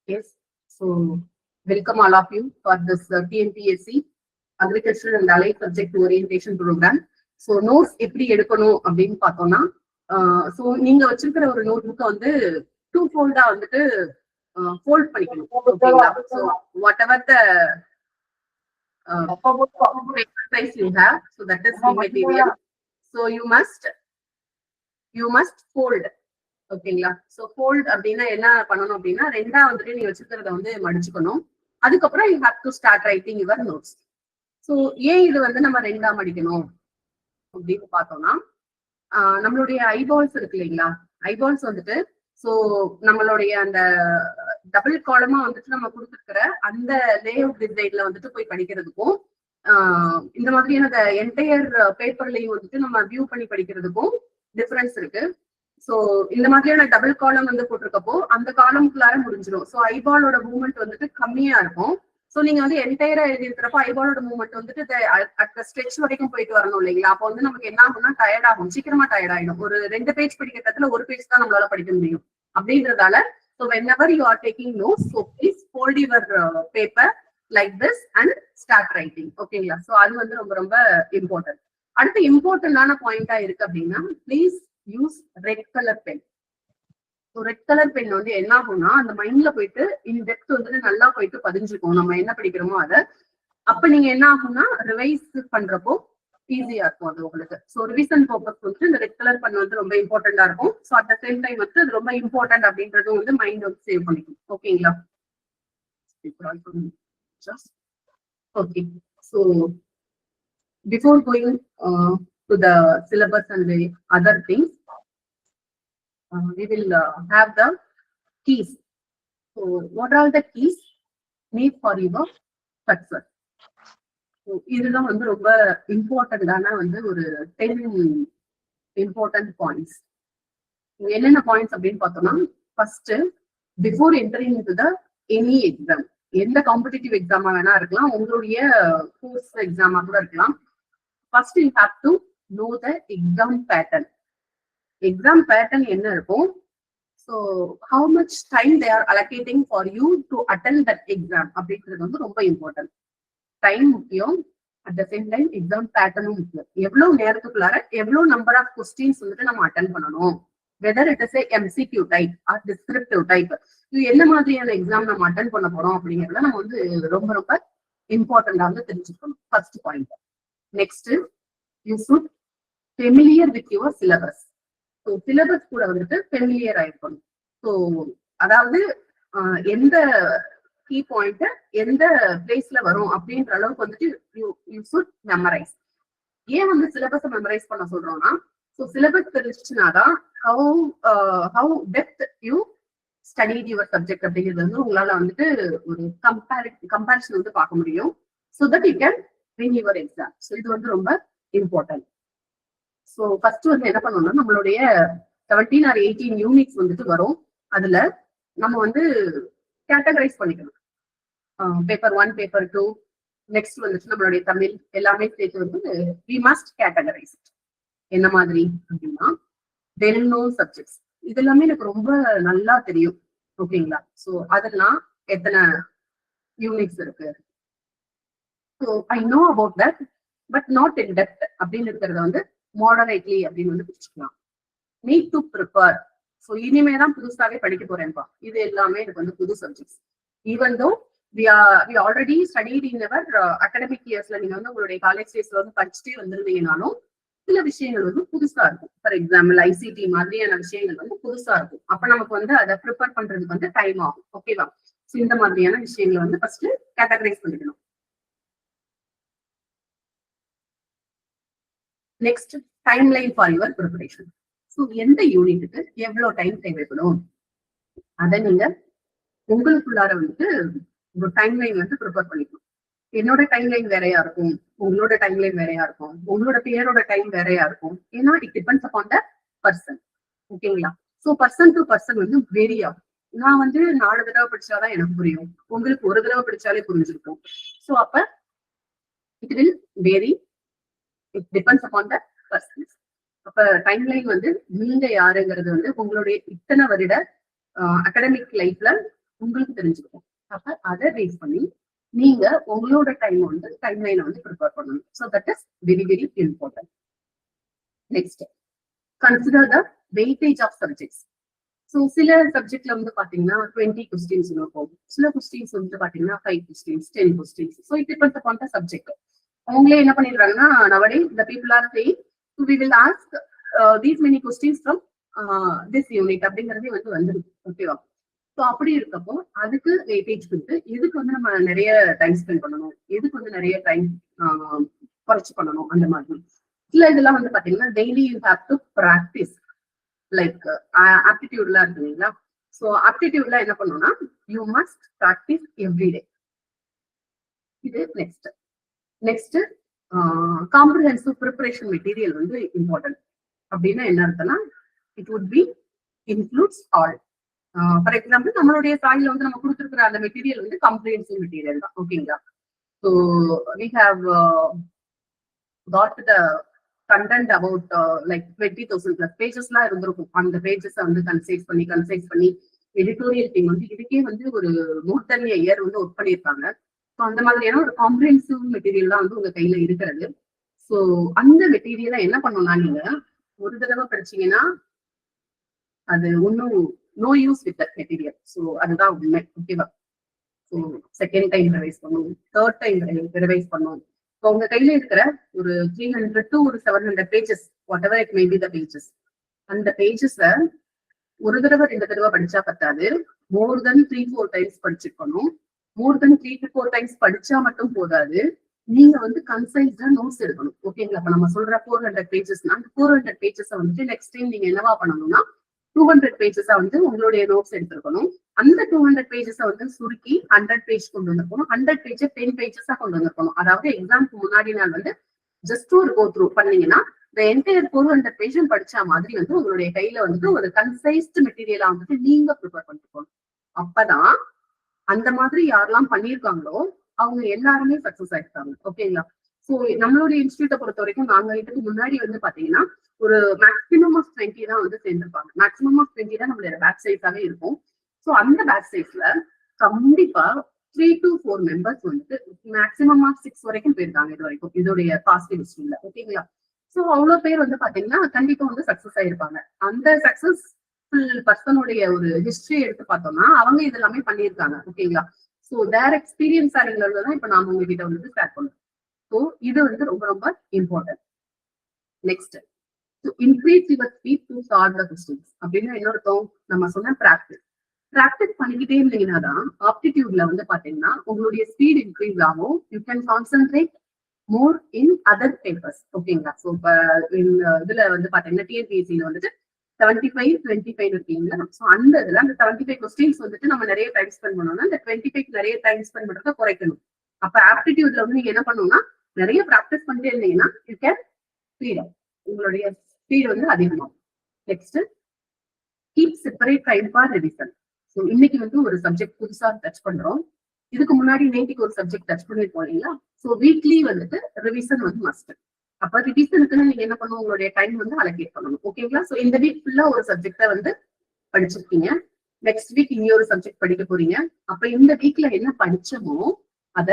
Yes. So welcome all of you for this TNPSC Agriculture and Allied Subject Orientation Program. So notes எப்படி எடுக்கணும் அப்படின்னு பார்த்தோம்னா so நீங்க வச்சிருக்கிற ஒரு நோட் புக்கை வந்து டூ ஃபோல்டா வந்துட்டு ஃபோல்ட் பண்ணிக்கணும். ஓகேங்களா? So what ever the exercise you have, so that is the material. So you must fold. ஓகேங்களா? சோ ஃபோல்ட் அப்படின்னா என்ன பண்ணணும் அப்படின்னா ரெண்டா வந்துட்டு நீங்க வச்சிருக்கிறத வந்து மடிச்சுக்கணும். அதுக்கப்புறம் you have to start writing your notes. So ஏன் இது வந்து நம்ம ரெண்டா மடிக்கணும் அப்படின்னு பார்த்தோம்னா நம்மளுடைய ஐபால்ஸ் இருக்கு இல்லைங்களா? ஐபால்ஸ் வந்துட்டு ஸோ நம்மளுடைய அந்த டபுள் காலமா வந்துட்டு நம்ம கொடுத்துருக்கிற அந்த லே அவுட் டிசைன்ல வந்துட்டு போய் படிக்கிறதுக்கும் இந்த மாதிரியான என்டையர் பேப்பர்லயும் வந்துட்டு நம்ம வியூ பண்ணி படிக்கிறதுக்கும் டிஃபரன்ஸ் இருக்கு. சோ இந்த மாதிரியான டபுள் காலம் வந்து போட்டிருக்கப்போ அந்த காலம்குள்ளார முடிஞ்சிடும். ஸோ ஐபாலோட மூவ்மெண்ட் வந்துட்டு கம்மியா இருக்கும். ஸோ நீங்க வந்து என்டையரா எழுதி இருக்கிறப்போ ஐபாலோட மூவ்மெண்ட் வந்துட்டு அட் ஸ்ட்ரெச் வரைக்கும் போயிட்டு வரணும் இல்லைங்களா? அப்போ வந்து நமக்கு என்ன ஆகும்னா டயர்ட் ஆகும், சீக்கிரமா டயர்ட் ஆயிடும். ஒரு 2 பேஜ் படிக்கிறதுல ஒரு பேஜ் தான் நம்மளால படிக்க முடியும். அப்படின்றதால so whenever you are taking notes, so please fold your paper like this and start writing. ஓகேங்களா? ஸோ அது வந்து ரொம்ப ரொம்ப இம்பார்ட்டன்ட். அடுத்த இம்பார்ட்டன்டான பாயிண்டா இருக்கு அப்படின்னா please use red colour pen. So red colour pen வந்து என்ன ஆகும்னா அந்த மைண்ட்ல போயிட்டு இன் டெப்த் வந்துட்டு நல்லா போயிட்டு பதிஞ்சுக்கும் நம்ம என்ன படிக்கிறோமோ அதை. அப்ப நீங்க என்ன ஆகும்னா ரிவைஸ் பண்றப்போ ஈஸியா இருக்கும் அது உங்களுக்கு. ஸோ ரிவிஷன் பர்பஸ் வந்துட்டு இந்த ரெட் கலர் பென் வந்து ரொம்ப இம்பார்ட்டண்டா இருக்கும். So at the same time வந்து அது ரொம்ப இம்பார்ட்டன்ட் அப்படின்றதும் வந்து மைண்ட் வந்து சேவ் பண்ணிக்கும். ஓகேங்களா? Okay. So before going to the syllabus and the other things, we will have the keys. So what are the keys need for your success? So இதுதான் வந்து ரொம்ப இம்பார்ட்டன்டான வந்து ஒரு 10 இம்பார்ட்டன்ட் பாயிண்ட்ஸ். என்னென்ன பாயிண்ட்ஸ் அப்படின்னு பார்த்தோம்னா first before entering into the any exam, எந்த காம்படிட்டிவ் எக்ஸாமா வேணா இருக்கலாம், உங்களுடைய கோர்ஸ் எக்ஸாமா கூட இருக்கலாம். First you have to know the exam pattern. Exam pattern என்ன இருக்கும்? So how much time they are allocating for you to attend that exam அப்படிங்கிறது வந்து ரொம்ப இம்பார்ட்டன்ட். டைம் முக்கியம், at the same time exam பேட்டர்னும் முக்கியம். எவ்வளவு நேரத்துக்குள்ளார எவ்வளவு நம்பர் ஆஃப் கொஸ்டின்ஸ் வந்துட்டு நம்ம அட்டென்ட் பண்ணணும், whether it is MCQ type or descriptive type, இது என்ன மாதிரியான எக்ஸாம் நம்ம அட்டென்ட் பண்ண போறோம் அப்படிங்கறத நம்ம வந்து ரொம்ப ரொம்ப இம்பார்ட்டண்டா வந்து தெரிஞ்சுக்கணும். First point. Next you should familiar with your syllabus. So syllabus கூட வந்துட்டு familiar ஆயிருக்கணும். ஸோ அதாவது எந்த கீ பாயிண்ட் எந்த பிளேஸ்ல வரும் அப்படின்ற அளவுக்கு வந்துட்டு you should memorize. ஏன் வந்து சிலபஸை மெமரைஸ் பண்ண சொல்றோம்னா ஸோ சிலபஸ் தெரிஞ்சுச்சுனாதான் how depth you studied your subject அப்படிங்கிறது வந்து உங்களால வந்துட்டு ஒரு கம்பேரிசன் வந்து பார்க்க முடியும். so that you can win your exam. So இது வந்து ரொம்ப இம்பார்ட்டன்ட். ஸோ ஃபர்ஸ்ட் வந்து என்ன பண்ணணும்னா நம்மளுடைய 17 or 18 யூனிட்ஸ் வந்துட்டு வரும். அதுல நம்ம வந்து கேட்டகரைஸ் பண்ணிக்கணும். பேப்பர் 1, பேப்பர் 2, நெக்ஸ்ட் வந்துட்டு நம்மளுடைய தமிழ் எல்லாமே சேர்த்து வந்து we must categorize it. என்ன மாதிரி அப்படின்னா well known subjects இது எல்லாமே எனக்கு ரொம்ப நல்லா தெரியும். ஓகேங்களா? ஸோ அதெல்லாம் எத்தனை யூனிட்ஸ் இருக்கு, so I know about that but not in depth அப்படின்னு இருக்கிறத வந்து மாடரேட்லி அப்படின்னு வந்து பிரிச்சுக்கலாம். Need to prepare. ஸோ இனிமே தான் புதுசாவே படிக்க போறேன்ப்பா, இது எல்லாமே எனக்கு வந்து புது subjects. Even though we already studied in our academic yearsல நீங்க வந்து உங்களுடைய காலேஜ் டேஸ்ல வந்து படிச்சுட்டே வந்திருந்தீங்கனாலும் சில விஷயங்கள் வந்து புதுசா இருக்கும். ஃபார் எக்ஸாம்பிள் ஐசிடி மாதிரியான விஷயங்கள் வந்து புதுசா இருக்கும். அப்ப நமக்கு வந்து அதை ப்ரிப்பேர் பண்றதுக்கு வந்து டைம் ஆகும். ஓகேவா? ஸோ இந்த மாதிரியான விஷயங்களை வந்து ஃபர்ஸ்ட் கேட்டகரைஸ் பண்ணிக்கணும். Next timeline for your preparation. So எந்த யூனிட்டுக்கு எவ்வளவு டைம் தேவைப்படும் அதை நீங்க உங்களுக்குள்ளார வந்துட்டு ஒரு டைம்லைன் வந்து ப்ரிப்பேர் பண்ணிக்கணும். என்னோட டைம்லைன் வேறையா இருக்கும், உங்களோட டைம்லைன் வேறையா இருக்கும், உங்களோட பேரோட டைம் வேறையா இருக்கும். ஏன்னா it depends upon the person. ஓகேங்களா? ஸோ பர்சன் டு பர்சன் வந்து வேரி ஆகும். நான் வந்து 4 தடவை படிச்சாதான் எனக்கு புரியும், உங்களுக்கு ஒரு தடவை படிச்சாலே புரிஞ்சிருக்கும். ஸோ அப்ப it will vary, it depends upon the person. அப்ப டைம்லைன் வந்து நீங்க யாருங்கிறது வந்து உங்களுடைய இத்தனை வருட அகாடமிக் லைஃப்ல உங்களுக்கு தெரிஞ்சுக்கணும். அப்ப அதை பேஸ் பண்ணி நீங்க உங்களோட டைம்லைனை வந்து ப்ரிப்பேர் பண்ணணும். So that is very very important. Next, consider the weightage of subjects. So சில சப்ஜெக்ட்ல வந்து பாத்தீங்கன்னா 20 கொஸ்டின்ஸ் இருக்கும், சில கொஸ்டின்ஸ் வந்து பாத்தீங்கன்னா 5 questions 10 questions. So it depends upon the subject. அவங்களே என்ன பண்ணிடுறாங்கன்னா, nowadays the people are saying we will ask these many questions from this unit அப்படிங்கறதே வந்து வந்துருக்கு. ஓகேவா? ஸோ அப்படி இருக்கப்போ அதுக்கு வெயிட்டேஜ் கொடுத்து இதுக்கு வந்து நம்ம நிறைய டைம் ஸ்பெண்ட் பண்ணணும், இதுக்கு வந்து நிறைய டைம் குறைச்சு பண்ணணும். அந்த மாதிரி சில இதெல்லாம் வந்து பாத்தீங்கன்னா daily you have to practise. Like ஆப்டிடியூட்லாம் இருக்கு இல்லைங்களா? ஸோ ஆப்டிடியூட்ல என்ன பண்ணணும்னா யூ மஸ்ட் பிராக்டிஸ் எவ்ரிடே. இது நெக்ஸ்ட் காம்ப்ரிஹென்சிவ் ப்ரிப்பரேஷன் மெட்டீரியல் வந்து இம்பார்ட்டன்ட். அப்படின்னா என்ன அர்த்தம்னா it would be includes all. For example நம்மளுடைய சாயில வந்து நம்ம கொடுத்துருக்கிற அந்த மெட்டீரியல் வந்து காம்ப்ரிஹென்சிவ் மெட்டீரியல் தான். ஓகேங்களா? So we have got the content about like 20,000+ பேஜஸ்லாம் இருந்திருக்கும். அந்த பேஜஸ் வந்து கன்சைஸ் பண்ணி எடிட்டோரியல் டீம் வந்து இதுக்கே வந்து ஒரு மோர் தென் a year வந்து ஒர்க் பண்ணியிருக்காங்க. ஸோ அந்த மாதிரியான ஒரு காம்ப்ரிஹென்சிவ் மெட்டீரியல் தான் வந்து உங்க கையில இருக்கிறது. ஸோ அந்த மெட்டீரியலை என்ன பண்ணணும்னா நீங்க ஒரு தடவை படிச்சீங்கன்னா அது ஒன்னும் no use with that material. So அதுதான் உண்மை. ஓகேவா? ஸோ செகண்ட் டைம் ரிவைஸ் பண்ணணும், தேர்ட் டைம் ரிவைஸ் பண்ணணும். இப்போ உங்க கையில இருக்கிற ஒரு 300 to 700 pages, whatever it may be the pages, அந்த பேஜஸ்ல ஒரு தடவை 2 தடவை படிச்சா பத்தாது, மோர் தென் 3-4 டைம்ஸ் படிச்சிருக்கணும். மோர் தென் 3-4 டைம்ஸ் படிச்சா மட்டும் போதாது, நீங்க வந்து கன்சைஸ்டா நோட்ஸ் எடுக்கணும். ஓகேங்களா? இப்ப நம்ம சொல்ற 400 பேஜஸ்னா அந்த 400 பேஜஸ் வந்துட்டு நெக்ஸ்ட் டைம் நீங்க என்னவா பண்ணணும்னா 200 பேஜஸா வந்து உங்களுடைய நோட்ஸ் எடுத்திருக்கணும். அந்த 200 பேஜஸை வந்து சுருக்கி 100 பேஜ் கொண்டு வந்திருக்கணும். 100 பேஜ் 10 பேஜஸா கொண்டு வந்திருக்கணும். அதாவது எக்ஸாம்க்கு முன்னாடி நாள் வந்து ஜஸ்ட் ஒரு கோ த்ரூ பண்ணீங்கன்னா இந்த என்டையர் 400 பேஜும் படிச்ச மாதிரி வந்து உங்களுடைய கையில வந்துட்டு ஒரு கன்சைஸ்ட் மெட்டீரியலா வந்துட்டு நீங்க ப்ரிப்பேர் பண்ணிக்கணும். அப்பதான் அந்த மாதிரி யாரெல்லாம் பண்ணியிருக்காங்களோ அவங்க எல்லாருமே சக்சஸ் ஆயிருக்காங்க. ஓகேங்களா? ஸோ நம்மளுடைய இன்ஸ்டியூட்டை பொறுத்த வரைக்கும் நாங்க இதுக்கு முன்னாடி வந்து பாத்தீங்கன்னா ஒரு மேக்ஸிமம் ஆஃப் 20 தான் வந்து சேர்ந்திருப்பாங்க. மேக்ஸிமம் ஆஃப் 20 தான் நம்மளோட பேட்ச் சைஸாவே இருக்கும். ஸோ அந்த பேட்ச் சைஸ்ல கண்டிப்பா 3 to 4 மெம்பர்ஸ் வந்துட்டு மேக்ஸிமம் ஆஃப் 6 வரைக்கும் போயிருக்காங்க இது வரைக்கும் இதோடைய பாசிட்டிவ் ஹிஸ்டரியில. ஓகேங்களா? ஸோ அவ்வளவு பேர் வந்து பாத்தீங்கன்னா கண்டிப்பா வந்து சக்சஸ் ஆயிருப்பாங்க. அந்த சக்சஸ்ஃபுல் பர்சனுடைய ஒரு ஹிஸ்டரி எடுத்து பார்த்தோம்னா அவங்க இது எல்லாமே பண்ணியிருக்காங்க. ஓகேங்களா? ஸோ தேர் எக்ஸ்பீரியன்ஸ் தான் இப்ப நாம உங்ககிட்ட வந்து ஷேர் பண்ணுவோம். ஸோ இது வந்து ரொம்ப ரொம்ப important. Next, increase your speed to solve the questions. அப்படின்னா என்ன அர்த்தம்? நம்ம சொன்ன பிராக்டிஸ் பண்ணிக்கிட்டே இருந்தீங்கன்னா தான் ஆப்டிடியூட்ல வந்து பாத்தீங்கன்னா உங்களுடைய ஸ்பீட் இன்க்ரீஸ் ஆகும். You can concentrate more in other papers. ஓகேங்களா? ஸோ இப்போ இதுல வந்து பாத்தீங்கன்னா டிஎன்பிஎஸ்சியில வந்துட்டு 75-25 இருக்கீங்களா? ஸோ அந்த இதுல அந்த 75 கொஸ்டின்ஸ் வந்துட்டு நம்ம நிறைய டைம் ஸ்பெண்ட் பண்ணோம்னா அந்த 25 நிறைய டைம் ஸ்பெண்ட் பண்றத குறைக்கணும். அப்ப ஆப்டிடியூட்ல வந்து நீங்க என்ன பண்ணணும்னா நிறைய ப்ராக்டிஸ் பண்ணிட்டே இருந்தீங்கன்னா யூ கேன் ஸ்பீட் அப், உங்களுடைய ஸ்பீட் வந்து அதிகமாகும். Next, keep separate time for revision. So இன்னைக்கு வந்து ஒரு சப்ஜெக்ட் புதுசா டச் பண்றோம். இதுக்கு முன்னாடி நேற்றுக்கு ஒரு சப்ஜெக்ட் டச் பண்ணிருப்போம் இல்லைங்களா? ஸோ வீக்லி வந்துட்டு ரிவிஷன் வந்து மஸ்ட். அப்ப ரிவிஷனுக்குன்னு நீங்க என்ன பண்ணணும்? உங்களுடைய டைம் வந்து அலோகேட் பண்ணணும். ஓகேங்களா? ஸோ இந்த வீக் ஃபுல்லா ஒரு சப்ஜெக்ட வந்து படிச்சிருக்கீங்க, நெக்ஸ்ட் வீக் இன்னொரு சப்ஜெக்ட் படிக்க போறீங்க. அப்ப இந்த வீக்ல என்ன படிச்சோமோ அத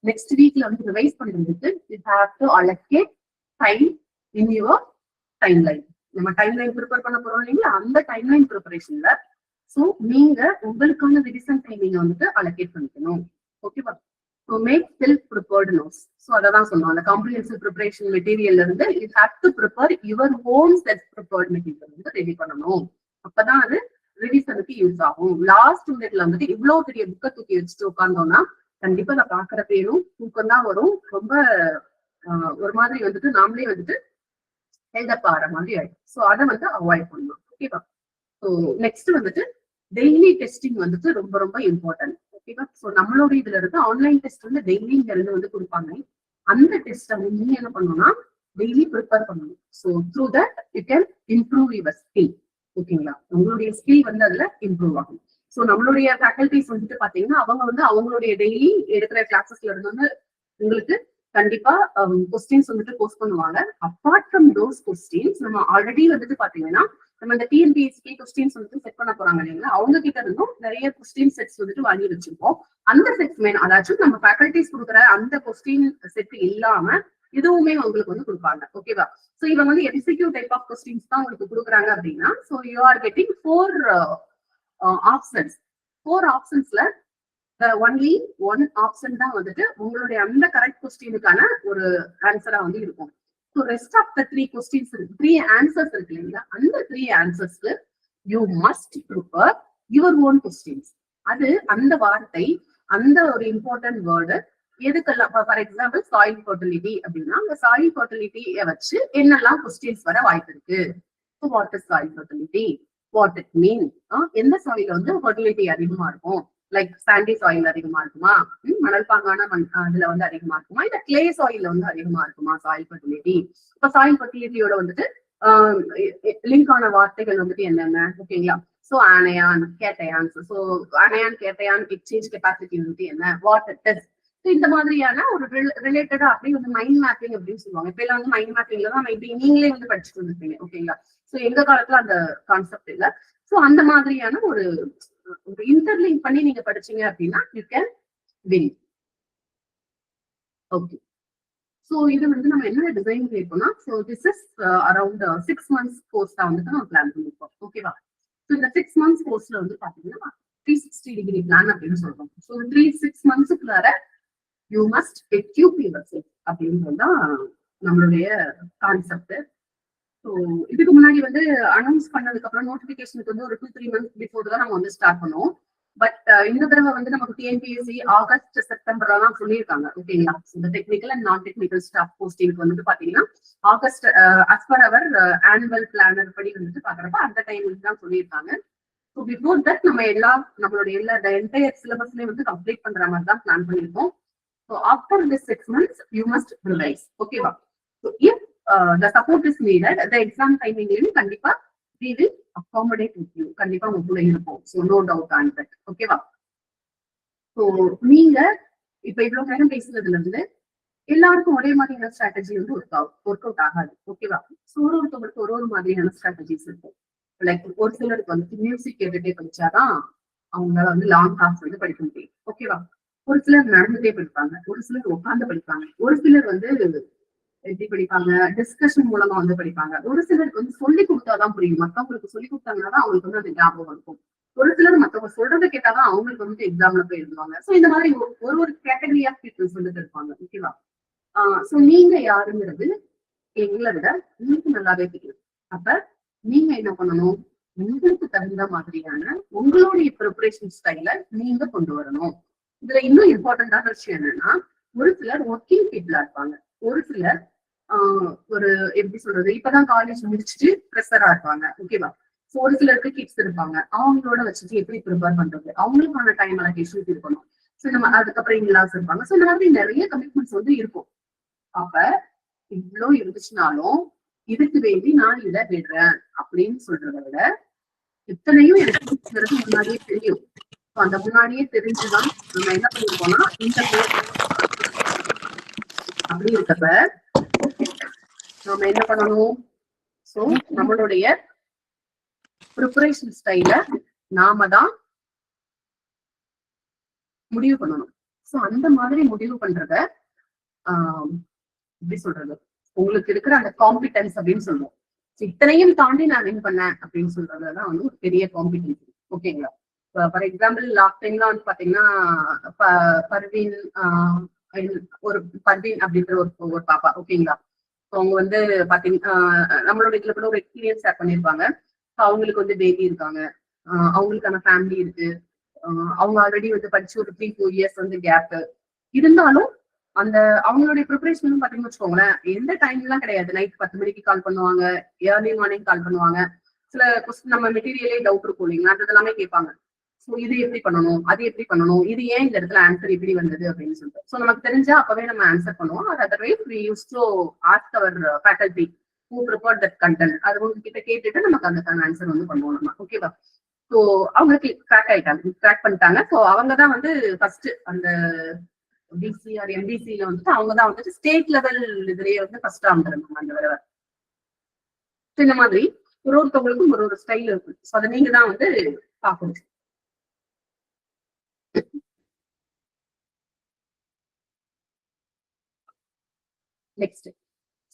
நெக்ஸ்ட் வீக்ல வந்து ரிவைஸ் பண்றதுக்கு you have to allocate time in your time line. நம்ம டைம் லைன் ப்ரிப்பேர் பண்ண போறோம் இல்லைங்களா? அந்த டைம் லைன் ப்ரிப்பரேஷன்ல ஸோ நீங்க உங்களுக்கான ரிவிஷன் டைமிங் வந்துட்டு அலோகேட் பண்ணிக்கணும். ஓகேவா? So make self prepared notes. So அதான் சொன்னோம், அந்த காம்ப்ரிஹென்சிவ் ப்ரிப்பரேஷன் மெட்டீரியல்ல இருந்து you have to prepare your own self prepared material வந்து ரெடி பண்ணணும். அப்பதான் அது ரிவிஷனுக்கு யூஸ் ஆகும். லாஸ்ட் மினிட்ல வந்துட்டு இவ்வளவு பெரிய புக்கை தூக்கி வச்சுட்டு உட்கார்ந்தோம்னா கண்டிப்பா அதை பாக்குற பேரும் தூக்கம் தான் வரும். ரொம்ப ஒரு மாதிரி வந்துட்டு நாமளே வந்துட்டு ஹெல்டப் ஆகிற மாதிரி ஆயிடும். ஸோ அதை வந்து அவாய்ட் பண்ணணும். ஓகேவா? ஸோ நெக்ஸ்ட் வந்துட்டு டெய்லி டெஸ்டிங் வந்துட்டு ரொம்ப ரொம்ப இம்பார்ட்டன்ட். ஓகேவா? ஸோ நம்மளோட இதுல இருந்து ஆன்லைன் டெஸ்ட் வந்து டெய்லி இருந்து வந்து கொடுப்பாங்க. அந்த டெஸ்ட் வந்து நீங்க என்ன பண்ணணும்னா டெய்லி ப்ரிப்பேர் பண்ணணும். So through that you can improve your skill. ஓகேங்களா? உங்களுடைய ஸ்கில் வந்து அதுல இம்ப்ரூவ் ஆகும். ஸோ நம்மளுடைய ஃபேக்கல்டிஸ் வந்துட்டு பாத்தீங்கன்னா அவங்க வந்து அவங்களுடைய டெய்லி எடுக்கிற கிளாஸஸ்ல இருந்து வந்து உங்களுக்கு கண்டிப்பா கொஸ்டின்ஸ் வந்துட்டு போஸ்ட் பண்ணுவாங்க. அப்பார்ட் ஃப்ரம் தோஸ் கொஸ்டின்ஸ் நம்ம ஆல்ரெடி வந்துட்டு பாத்தீங்கன்னா நம்ம இந்த டிஎன்பிஎஸ்சி கொஸ்டின்ஸ் வந்துட்டு செட் பண்ண போறாங்க இல்லைங்களா, அவங்க கிட்ட இருந்தும் நிறைய கொஸ்டின் செட்ஸ் வந்துட்டு வாங்கி வச்சிருக்கோம். அந்த செட்ஸ் வேணும், அதாச்சும் நம்ம ஃபேக்கல்டிஸ் கொடுக்குற அந்த கொஸ்டின் செட் இல்லாம இதுவுமே உங்களுக்கு வந்து கொடுப்பாங்க. ஓகேவா? சோ இவங்க வந்து எம்சிக்யூ டைப் ஆஃப் கொஸ்டின்ஸ் தான் உங்களுக்கு கொடுக்குறாங்க அப்படின்னா, so you are getting 4 options. 4 ஆப்ஷன்ஸ்ல ஒன்லி 1 ஆப்ஷன் தான் வந்துட்டு உங்களுடைய அந்த கரெக்ட் கொஸ்டினுக்கான ஒரு ஆன்சரா வந்து இருக்கும். So rest of the 3 questions இருக்கு, 3 ஆன்சர்ஸ் இருக்கு இல்லைங்களா, அந்த 3 ஆன்சர்ஸ்க்கு you must prepare your own questions. அது அந்த வார்த்தை, அந்த ஒரு இம்பார்ட்டன்ட் வேர்டு எதுக்கெல்லாம், ஃபார் எக்ஸாம்பிள் சாயில் ஃபர்டிலிட்டி அப்படின்னா அந்த சாயில் ஃபர்டிலிட்டியை வச்சு என்னெல்லாம் கொஸ்டின்ஸ் வர வாய்ப்பு இருக்கு. So what is soil fertility, what it mean, எந்த சாயில வந்து ஃபர்டிலிட்டி அதிகமா இருக்கும், லைக் சாண்டி சாயில் அதிகமா இருக்குமா, மணல் பாங்கான அதுல வந்து அதிகமா இருக்குமா, இல்ல கிளே சாயில வந்து அதிகமா இருக்குமா சாயில் ஃபர்டிலிட்டி. இப்ப சாயில் ஃபர்டிலிட்டியோட வந்துட்டு லிங்க் ஆன வார்த்தைகள் வந்துட்டு என்னென்ன, ஓகேங்களா. So anion cations, so anion cation exchange capacity வந்துட்டு என்ன, வாட் இட் இஸ். இந்த மாதிரியான ஒரு ரிலேட்டடா அப்படியே வந்து மைண்ட் மேப்பிங் அப்படின்னு சொல்லுவாங்க. இப்ப எல்லாம் வந்து மைண்ட் மேப்பிங்ல தான் மேபி நீங்களே வந்து படிச்சுட்டு வந்துருப்பீங்க, ஓகேங்களா. சோ எங்க காலத்துல அந்த கான்செப்ட் இல்ல. சோ அந்த மாதிரியான ஒரு இன்டர்லிங்க் பண்ணி நீங்க படிச்சீங்க அப்படின்னா you can win. Okay, so இது வந்து நம்ம என்ன டிசைன் பண்ணிருக்கோம்னா, so this is around 6 months course தான் வந்துட்டு நம்ம பிளான் பண்ணிருக்கோம். ஓகேவா? சோ இந்த 6 months கோர்ஸ்ல வந்து பாத்தீங்கன்னா 360 டிகிரி பிளான் அப்படின்னு சொல்றோம். சோ 6 monthsக்குள்ளார யூ மஸ்ட் எக்யூப் யுவர்செல்ஃப் அப்படின்றது தான் நம்மளுடைய கான்செப்ட். ஸோ இதுக்கு முன்னாடி வந்து அனௌன்ஸ் பண்ணதுக்கு அப்புறம் நோட்டிபிகேஷனுக்கு வந்து ஒரு 2-3 months பிஃபோர் தான் நம்ம வந்து ஸ்டார்ட் பண்ணுவோம். பட் இந்த தடவை வந்து நமக்கு டிஎன்பிஎஸ்சி ஆகஸ்ட் செப்டம்பர்ல தான் சொல்லியிருக்காங்க, ஓகேங்களா. இந்த டெக்னிக்கல் அண்ட் நான் டெக்னிக்கல் ஸ்டாஃப் போஸ்டிங்க்கு வந்துட்டு பாத்தீங்கன்னா August as per hour annual planar படி வந்துட்டு பாக்குறப்ப அந்த டைமுக்கு தான் சொல்லியிருக்காங்க. ஸோ பிஃபோர் தட் நம்ம நம்மளுடைய எல்லா என்டையர் சிலபஸ்லயும் வந்து கம்ப்ளீட் பண்ற மாதிரி தான் பிளான் பண்ணியிருக்கோம். So after this 6 months, you must revise. Okay, va? So if the support is needed, the exam timing kandipa we will accommodate with you. Kandipa mukula irukom. So no doubt on that. Okay, va? So நீங்க இப்ப இவ்வளவு நேரம் பேசுறதுல இருந்து எல்லாருக்கும் ஒரே மாதிரியான strategy வந்து ஒர்க் அவுட் ஆகாது. ஓகேவா? ஸோ ஒருத்தவங்களுக்கு ஒரு மாதிரியான ஸ்ட்ராட்டஜிஸ் இருக்கும். லைக் ஒரு சிலருக்கு வந்து மியூசிக் கேட்டுட்டே படிச்சாதான் அவங்களால வந்து லாங் கிளாஸ் வந்து படிக்க முடியும். ஓகேவா? ஒரு சிலர் நடந்துட்டே படிப்பாங்க, ஒரு சிலர் உட்கார்ந்து படிப்பாங்க, ஒரு சிலர் வந்து எப்படி படிப்பாங்க டிஸ்கஷன் மூலமா வந்து படிப்பாங்க, ஒரு சிலருக்கு வந்து சொல்லி கொடுத்தாதான் புரியும், மத்தவங்களுக்கு சொல்லி கொடுத்தாங்கன்னா அவங்களுக்கு வந்து அது ஞாபகம் இருக்கும், ஒரு சிலர் மத்தவங்க சொல்றதை கேட்டாதான் அவங்களுக்கு வந்து எக்ஸாம்ல போய் எழுதுவாங்க. சோ இந்த மாதிரி ஒரு கேட்டகரி ஆஃப் பீப்புள்ஸ் வந்துட்டு இருப்பாங்க. ஓகேவா? சோ நீங்க யாருங்கிறது எங்களை விட உங்களுக்கு நல்லாவே தெரியும். அப்ப நீங்க என்ன பண்ணணும், உங்களுக்கு தகுந்த மாதிரியான உங்களுடைய ப்ரிப்பரேஷன் ஸ்டைல நீங்க கொண்டு வரணும். இதுல இன்னும் இம்பார்ட்டன்டான விஷயம் என்னன்னா, ஒரு சிலர் ஒர்க்கிங் பீப்புளா இருப்பாங்க, ஒரு சிலர் ஒரு எப்படி சொல்றது இப்பதான் காலேஜ் முடிச்சுட்டு ப்ரெஷரா இருப்பாங்க. ஓகேவா? சோ ஒரு சிலருக்கு கிட்ஸ் இருப்பாங்க, அவங்களோட வச்சுட்டு எப்படி ப்ரிப்பேர் பண்றது, அவங்களுக்கான டைம் அலோகேஷன் இருக்கணும். சோ நம்ம அதுக்கப்புறம் இன்லாஸ் இருப்பாங்க. சோ இந்த மாதிரி நிறைய கமிட்மெண்ட்ஸ் வந்து இருக்கும். அப்ப இவ்வளோ இருந்துச்சுனாலும் இதுக்கு வேண்டி நான் இதை விடுறேன் அப்படின்னு சொல்றதை விட இத்தனையும் எனக்கு முன்னாடியே தெரியும். அந்த முன்னாடியே தெரிஞ்சுதான் நம்ம என்ன பண்ணிருக்கோம்னா இந்த அப்படி இருக்கப்ப நம்ம என்ன பண்ணணும், சோ நம்மளுடைய ப்ரிப்பரேஷன் ஸ்டைல நாம தான் முடிவு பண்ணணும். சோ அந்த மாதிரி முடிவு பண்றத எப்படி சொல்றது, உங்களுக்கு இருக்கிற அந்த காம்பிடன்ஸ் அப்படின்னு சொல்லுவோம். இத்தனையும் தாண்டி நான் வின் பண்ணேன் அப்படின்னு சொல்றதுதான் வந்து ஒரு பெரிய காம்பிடன்ஸ். ஓகேங்களா? ஃபார் எக்ஸாம்பிள் லாஸ்ட் டைம்ல வந்து பாத்தீங்கன்னா பர்வீன் ஒரு பர்வீன் அப்படின்ற ஒரு பாப்பா, ஓகேங்களா. அவங்க வந்து பாத்தீங்கன்னா நம்மளோட இதுல கூட ஒரு எக்ஸ்பீரியன்ஸ் ஷேர் பண்ணிருப்பாங்க. அவங்களுக்கு வந்து பேபி இருக்காங்க, அவங்களுக்கான ஃபேமிலி இருக்கு, அவங்க ஆல்ரெடி வந்து படிச்சு ஒரு 3-4 years வந்து கேப் இருந்தாலும் அந்த அவங்களுடைய ப்ரிப்பரேஷன் பாத்தீங்கன்னு வச்சுக்கோங்களேன், எந்த டைம் எல்லாம் கிடையாது. நைட் 10 மணிக்கு கால் பண்ணுவாங்க, ஏர்லி மார்னிங் கால் பண்ணுவாங்க. சில கொஸ்டின் நம்ம மெட்டீரியலே டவுட் இருக்கும் இல்லைங்களா, அது எல்லாமே கேட்பாங்க. சோ இது எப்படி பண்ணணும், அது எப்படி பண்ணணும், இது ஏன் இந்த இடத்துல ஆன்சர் இப்படி வந்தது அப்படின்னு சொல்லிட்டு சோ நமக்கு தெரிஞ்சா அப்பவே நம்ம ஆன்சர் பண்ணுவோம். அது otherwise we used to ask our faculty who prepared that content. அது உங்ககிட்ட கேட்டுட்டு நமக்கு அதுக்கான ஆன்சர் வந்து பண்ணுவோம் நம்ம. ஓகேவா? சோ அவங்க கிராக் ஆயிட்டாங்க, கிராக் பண்ணிட்டாங்க. சோ அவங்கதான் வந்து ஃபர்ஸ்ட் அந்த பிசி ஆர் எம்பிசில வந்துட்டு அவங்கதான் வந்துட்டு ஸ்டேட் லெவல் இதுலயே வந்து ஃபர்ஸ்டா வந்துருந்தாங்க அந்த தடவை. இந்த மாதிரி ஒருத்தவங்களுக்கும் ஒரு ஸ்டைல் இருக்கும். ஸோ அதை நீங்க தான் வந்து பார்க்கணும். Next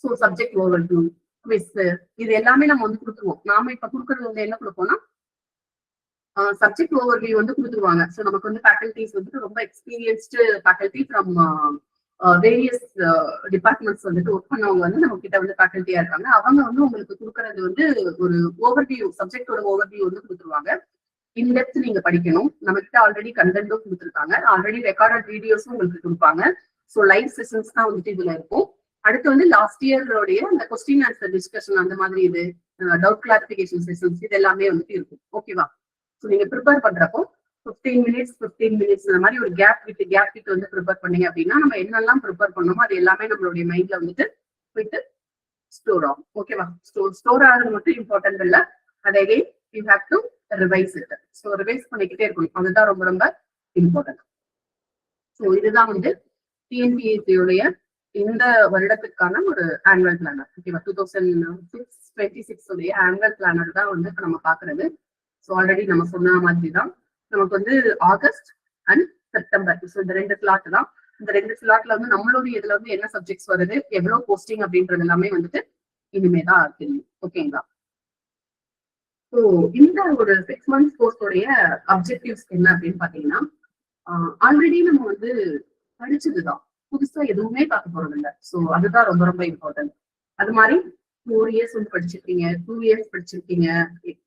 so subject overview, quiz, இது எல்லாமே நம்ம வந்து கொடுத்துருவோம். நாம இப்ப கொடுக்கறது வந்து என்ன கொடுப்போம்னா சப்ஜெக்ட் ஓவர்வியூ வந்து கொடுத்துருவாங்க. ஸோ நமக்கு வந்து ஃபேக்கல்டிஸ் வந்துட்டு ரொம்ப experienced faculty from various departments வந்துட்டு ஒர்க் பண்ணவங்க வந்து நம்ம கிட்ட வந்து ஃபேக்கல்ட்டியா இருக்காங்க. அவங்க வந்து உங்களுக்கு கொடுக்கறது வந்து ஒரு ஓவர்வியூ, சப்ஜெக்டோட ஓவர்வியூ வந்து கொடுத்துருவாங்க. இன்டெப்த் நீங்க படிக்கணும். நம்ம கிட்ட ஆல்ரெடி கண்டென்ட்டும் கொடுத்துருக்காங்க, ஆல்ரெடி ரெக்கார்டட் வீடியோஸும் உங்களுக்கு கொடுப்பாங்க. ஸோ லைவ் செஷன்ஸ் தான் வந்துட்டு இதுல இருக்கும். அடுத்து வந்து லாஸ்ட் இயரோடைய அந்த கொஸ்டின் ஆன்சர் டிஸ்கஷன், அந்த மாதிரி இது டவுட் கிளாரிபிகேஷன் செஷன்ஸ், இது எல்லாமே வந்துட்டு இருக்கும். ஓகேவா? ஸோ நீங்க ப்ரிப்பேர் பண்றப்போ 15 மினிட்ஸ் இந்த மாதிரி ஒரு கேப் விட்டு வந்து ப்ரிப்பேர் பண்ணீங்க அப்படின்னா நம்ம என்னெல்லாம் ப்ரிப்பேர் பண்ணோமோ அது எல்லாமே நம்மளுடைய மைண்ட்ல வந்துட்டு போயிட்டு ஸ்டோர் ஆகும். ஓகேவா? ஸ்டோர் ஆகிறது மட்டும் இம்பார்ட்டன்ட் இல்லை, அதை you have to revise it. So revise பண்ணிக்கிட்டே இருக்கணும், அதுதான் ரொம்ப ரொம்ப இம்பார்ட்டன்ட். ஸோ இதுதான் வந்து டிஎன்பிஎஸ்சியுடைய இந்த வருடத்துக்கான ஒரு ஆனுவல் பிளானர். ஓகேவா? 2026 உடைய ஆனுவல் பிளானர் தான் வந்து நம்ம பாக்குறது. ஸோ ஆல்ரெடி நம்ம சொன்ன மாதிரி தான் நமக்கு வந்து ஆகஸ்ட் அண்ட் செப்டம்பர், ஸோ இந்த 2 ஸ்லாட் தான். இந்த 2 ஸ்லாட்ல வந்து நம்மளுடைய இதுல வந்து என்ன சப்ஜெக்ட்ஸ் வருது, எவ்வளவு போஸ்டிங் அப்படின்றது எல்லாமே வந்துட்டு இனிமேதான் தெரியும். ஓகேங்களா? ஸோ இந்த ஒரு 6 months கோர்ஸோடைய அப்ஜெக்டிவ்ஸ் என்ன அப்படின்னு பாத்தீங்கன்னா, ஆல்ரெடி நம்ம வந்து படிச்சதுதான், புதுசா எதுவுமே பார்க்க போறது இல்லை. ஸோ அதுதான் ரொம்ப ரொம்ப இம்பார்ட்டன்ட். அது மாதிரி 4 years வந்து படிச்சிருக்கீங்க, 2 years படிச்சிருக்கீங்க,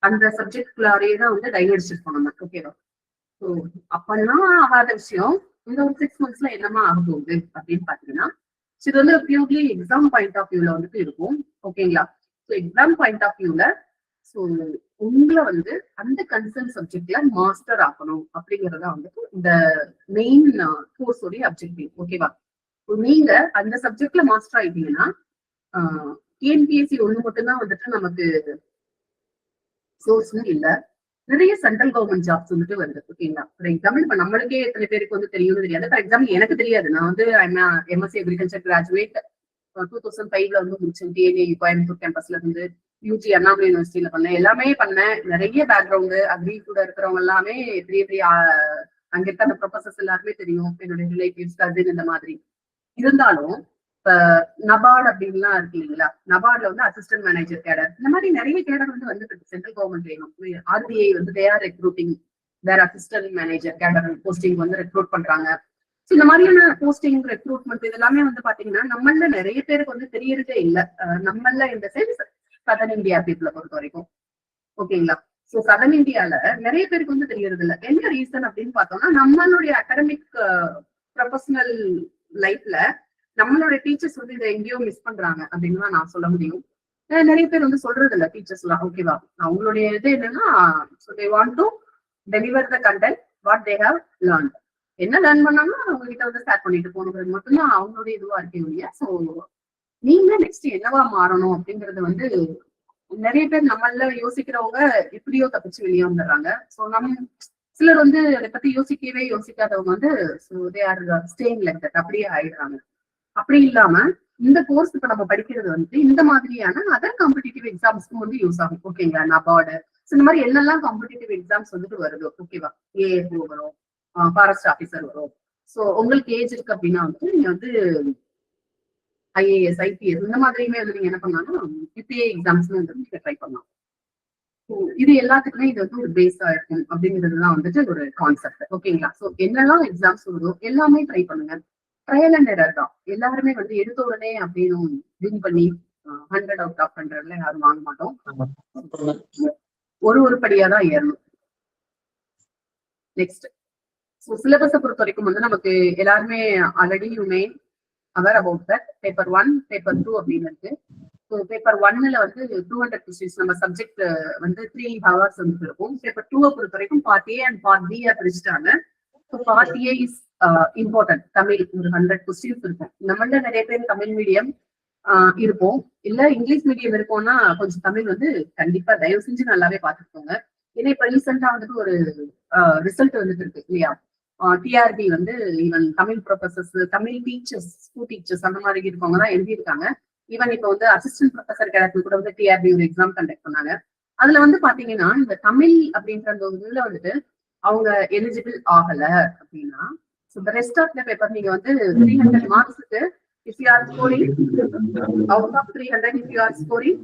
அந்த சப்ஜெக்ட்குள்ளாரே தான் வந்து டைவ் அடிச்சிருக்கோம் நம்ம. ஓகேவா? ஸோ அப்பெல்லாம் ஆகாத விஷயம் இந்த ஒரு 6 monthsல என்னமா ஆக போகுது அப்படின்னு பாத்தீங்கன்னா, இது வந்து பியூர்லி எக்ஸாம் பாயிண்ட் ஆஃப் வியூல வந்துட்டு இருக்கும். ஓகேங்களா? ஸோ எக்ஸாம் பாயிண்ட் ஆஃப் வியூல ஸோ உங்களை வந்து அந்த கன்சர்ன் சப்ஜெக்ட்ல மாஸ்டர் ஆக்கணும் அப்படிங்கறத வந்துட்டு இந்த மெயின் கோர்ஸோடைய அப்ஜெக்டிவ். ஓகேவா? நீங்க அந்த சப்ஜெக்ட்ல மாஸ்டர் ஆயிட்டீங்கன்னா டிஎன்பிஎஸ்சி ஒண்ணு மட்டும்தான் வந்துட்டு நமக்கு சோர்ஸ்னு இல்ல, நிறைய சென்ட்ரல் கவர்மெண்ட் ஜாப்ஸ் வந்துட்டு வருது. ஓகேங்களா? ஃபார் எக்ஸாம்பிள் இப்ப நம்மளுக்கே எத்தனை பேருக்கு வந்து தெரியும் தெரியாது. ஃபார் எக்ஸாம்பிள் எனக்கு தெரியாது, நான் வந்து எம்எஸ்சி அக்ரிகல்ச்சர் கிராஜுவேட் 2005ல வந்து முடிச்சேன். டிஎன்ஏ கோயம்புத்தூர் கேம்பஸ்ல இருந்து யூஜி அண்ணாமலை யூனிவர்சிட்டியில பண்ணேன், எல்லாமே பண்ணேன். நிறைய பேக்ரவுண்டு அக்ரி கூட இருக்கிறவங்க எல்லாமே பெரிய பெரிய அங்க இருக்க அந்த ப்ரொஃபசர்ஸ் எல்லாருமே தெரியும், என்னுடைய ரிலேட்டிவ்ஸ், கசின், இந்த மாதிரி. இருந்தாலும் இப்ப நபார்டு அப்படின்லாம் இருக்கு இல்லைங்களா, நபார்ட்ல வந்து அசிஸ்டன்ட் மேனேஜர் கேடர், இந்த மாதிரி நிறைய கேடர் வந்து வந்துட்டு சென்ட்ரல் கவர்மெண்ட் வேணும். ஆர்பிஐ வந்து தே ஆர் ரெக்ரூட்டிங் வேற அசிஸ்டன்ட் மேனேஜர் கேடர் போஸ்டிங் வந்து ரெக்ரூட் பண்றாங்க. இந்த மாதிரியான போஸ்டிங் ரெக்ரூட்மெண்ட் இது எல்லாமே வந்து பாத்தீங்கன்னா நம்மள நிறைய பேருக்கு வந்து தெரியறதே இல்லை. நம்மள இந்த சைடு சதர்ன் இந்தியா பீப்புளை பொறுத்த வரைக்கும். ஓகேங்களா? சோ சதர்ன் இந்தியால நிறைய பேருக்கு வந்து தெரியறது இல்லை. என்ன ரீசன் அப்படின்னு பார்த்தோம்னா, நம்மளுடைய அகாடமிக் ப்ரொஃபஷனல் லைஃப்ல நம்மளுடைய டீச்சர்ஸ் வந்து இதை எங்கேயோ மிஸ் பண்றாங்க அப்படின்னு தான் நான் சொல்ல முடியும். நிறைய பேர் வந்து சொல்றது இல்லை டீச்சர்ஸ் எல்லாம். ஓகேவா? அவங்களுடைய இது என்னன்னா, they want to deliver the content what they have learned. என்ன லேர்ன் பண்ணாலும் அவங்க கிட்ட வந்து ஸ்டார்ட் பண்ணிட்டு போகணுங்கிறது மட்டும்தான் அவங்களுடைய இதுவா இருக்கே இல்லையா. ஸோ நீங்க நெக்ஸ்ட் என்னவா மாறணும் அப்படிங்கறது வந்து நிறைய பேர் நம்மள யோசிக்கிறவங்க எப்படியோ தப்பிச்சு வெளியே வந்துடுறாங்க. ஸோ சிலர் வந்து அதை பத்தி யோசிக்காதவங்க வந்து they are staying like that, அப்படியே ஆயிடுறாங்க. அப்படி இல்லாம இந்த கோர்ஸ் இப்ப நம்ம படிக்கிறது வந்து இந்த மாதிரியான அதர் காம்படிட்டிவ் எக்ஸாம்ஸ்க்கும் வந்து யூஸ் ஆகும். ஓகேங்களா? நபார்டு இந்த மாதிரி என்னெல்லாம் காம்படிட்டிவ் எக்ஸாம்ஸ் வந்துட்டு வருது. ஓகேவா? ஏஎஃப்ஓ வரும், ஃபாரஸ்ட் ஆஃபீஸர் வரும். ஸோ உங்களுக்கு ஏஜ் இருக்கு அப்படின்னா வந்து நீங்க வந்து ஐஏஎஸ், ஐபிஎஸ் இந்த மாதிரியுமே வந்து நீங்க என்ன பண்ணலாம், யூபிஏ எக்ஸாம்ஸ் வந்து நீங்க ட்ரை பண்ணலாம். இது எல்லாத்துக்குமே இது வந்து ஒரு பேஸா இருக்கும் அப்படிங்கிறதுதான் வந்துட்டு ஒரு கான்செப்ட். ஓகேங்களா? ஸோ என்னெல்லாம் எக்ஸாம்ஸ் வருதோ எல்லாமே ட்ரை பண்ணுங்க. ட்ரையல் அண்ட் எரர் தான். எல்லாருமே வந்து எடுத்த உடனே அப்படின்னு வின் பண்ணி 100 out of 100ல யாரும் வாங்க மாட்டோம். ஒரு படியா தான் ஏறணும். நெக்ஸ்ட் சிலபஸை பொறுத்த வரைக்கும் வந்து நமக்கு எல்லாருமே already main aware about that. Paper 1, paper 2 அப்படின்னு இருக்கு. ஸோ பேப்பர் 1ல வந்து 200 questions நம்ம சப்ஜெக்ட் வந்து 3 hours வந்து இருக்கும். பேப்பர் 2 பொறுத்த வரைக்கும் part A and part B பிரிச்சுட்டாங்க. So part A is important. Tamil ஒரு 100 questions இருக்கும். நம்மள நிறைய பேர் தமிழ் மீடியம் இருப்போம், இல்ல இங்கிலீஷ் மீடியம் இருக்கோம்னா கொஞ்சம் தமிழ் வந்து கண்டிப்பா தயவு செஞ்சு நல்லாவே பார்த்துக்கோங்க. ஏன்னா இப்ப ரீசெண்டா வந்துட்டு ஒரு ரிசல்ட் வந்துட்டு இருக்கு இல்லையா, டிஆர்பி வந்து even Tamil professors, Tamil teachers, school teachers அந்த மாதிரி இருக்கவங்க தான் எழுதியிருக்காங்க. ஈவன் இப்ப வந்து அசிஸ்டன்ட் ப்ரொஃபசர் கேடருக்கு கூட வந்து டிஆர்பி ஒரு எக்ஸாம் கண்டக்ட் பண்ணாங்க. அதுல வந்து பாத்தீங்கன்னா இந்த தமிழ் அப்படின்ற அந்த இதுல வந்துட்டு அவங்க எலிஜிபிள் ஆகல அப்படின்னா the rest of the paper நீங்க வந்து 300 மார்க்ஸுக்கு if you are scoring out of 300 if you are scoring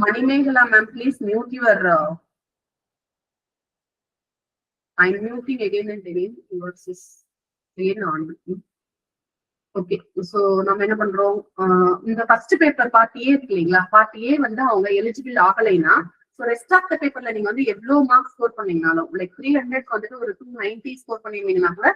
Manimegala ma'am, please mute your I'm muting again and again. Yours is again on. Okay so நம்ம என்ன பண்றோம் இந்த first paper part A இருக்கு இல்லைங்களா part A வந்து அவங்க eligible ஆகலைன்னா so rest of த பேப்பர்ல நீங்க வந்து எவ்வளவு மார்க்ஸ் ஸ்கோர் பண்ணீங்கனாலும் லைக் 300 வந்துட்டு ஒரு 290 ஸ்கோர் பண்ணிருந்தீங்கன்னா கூட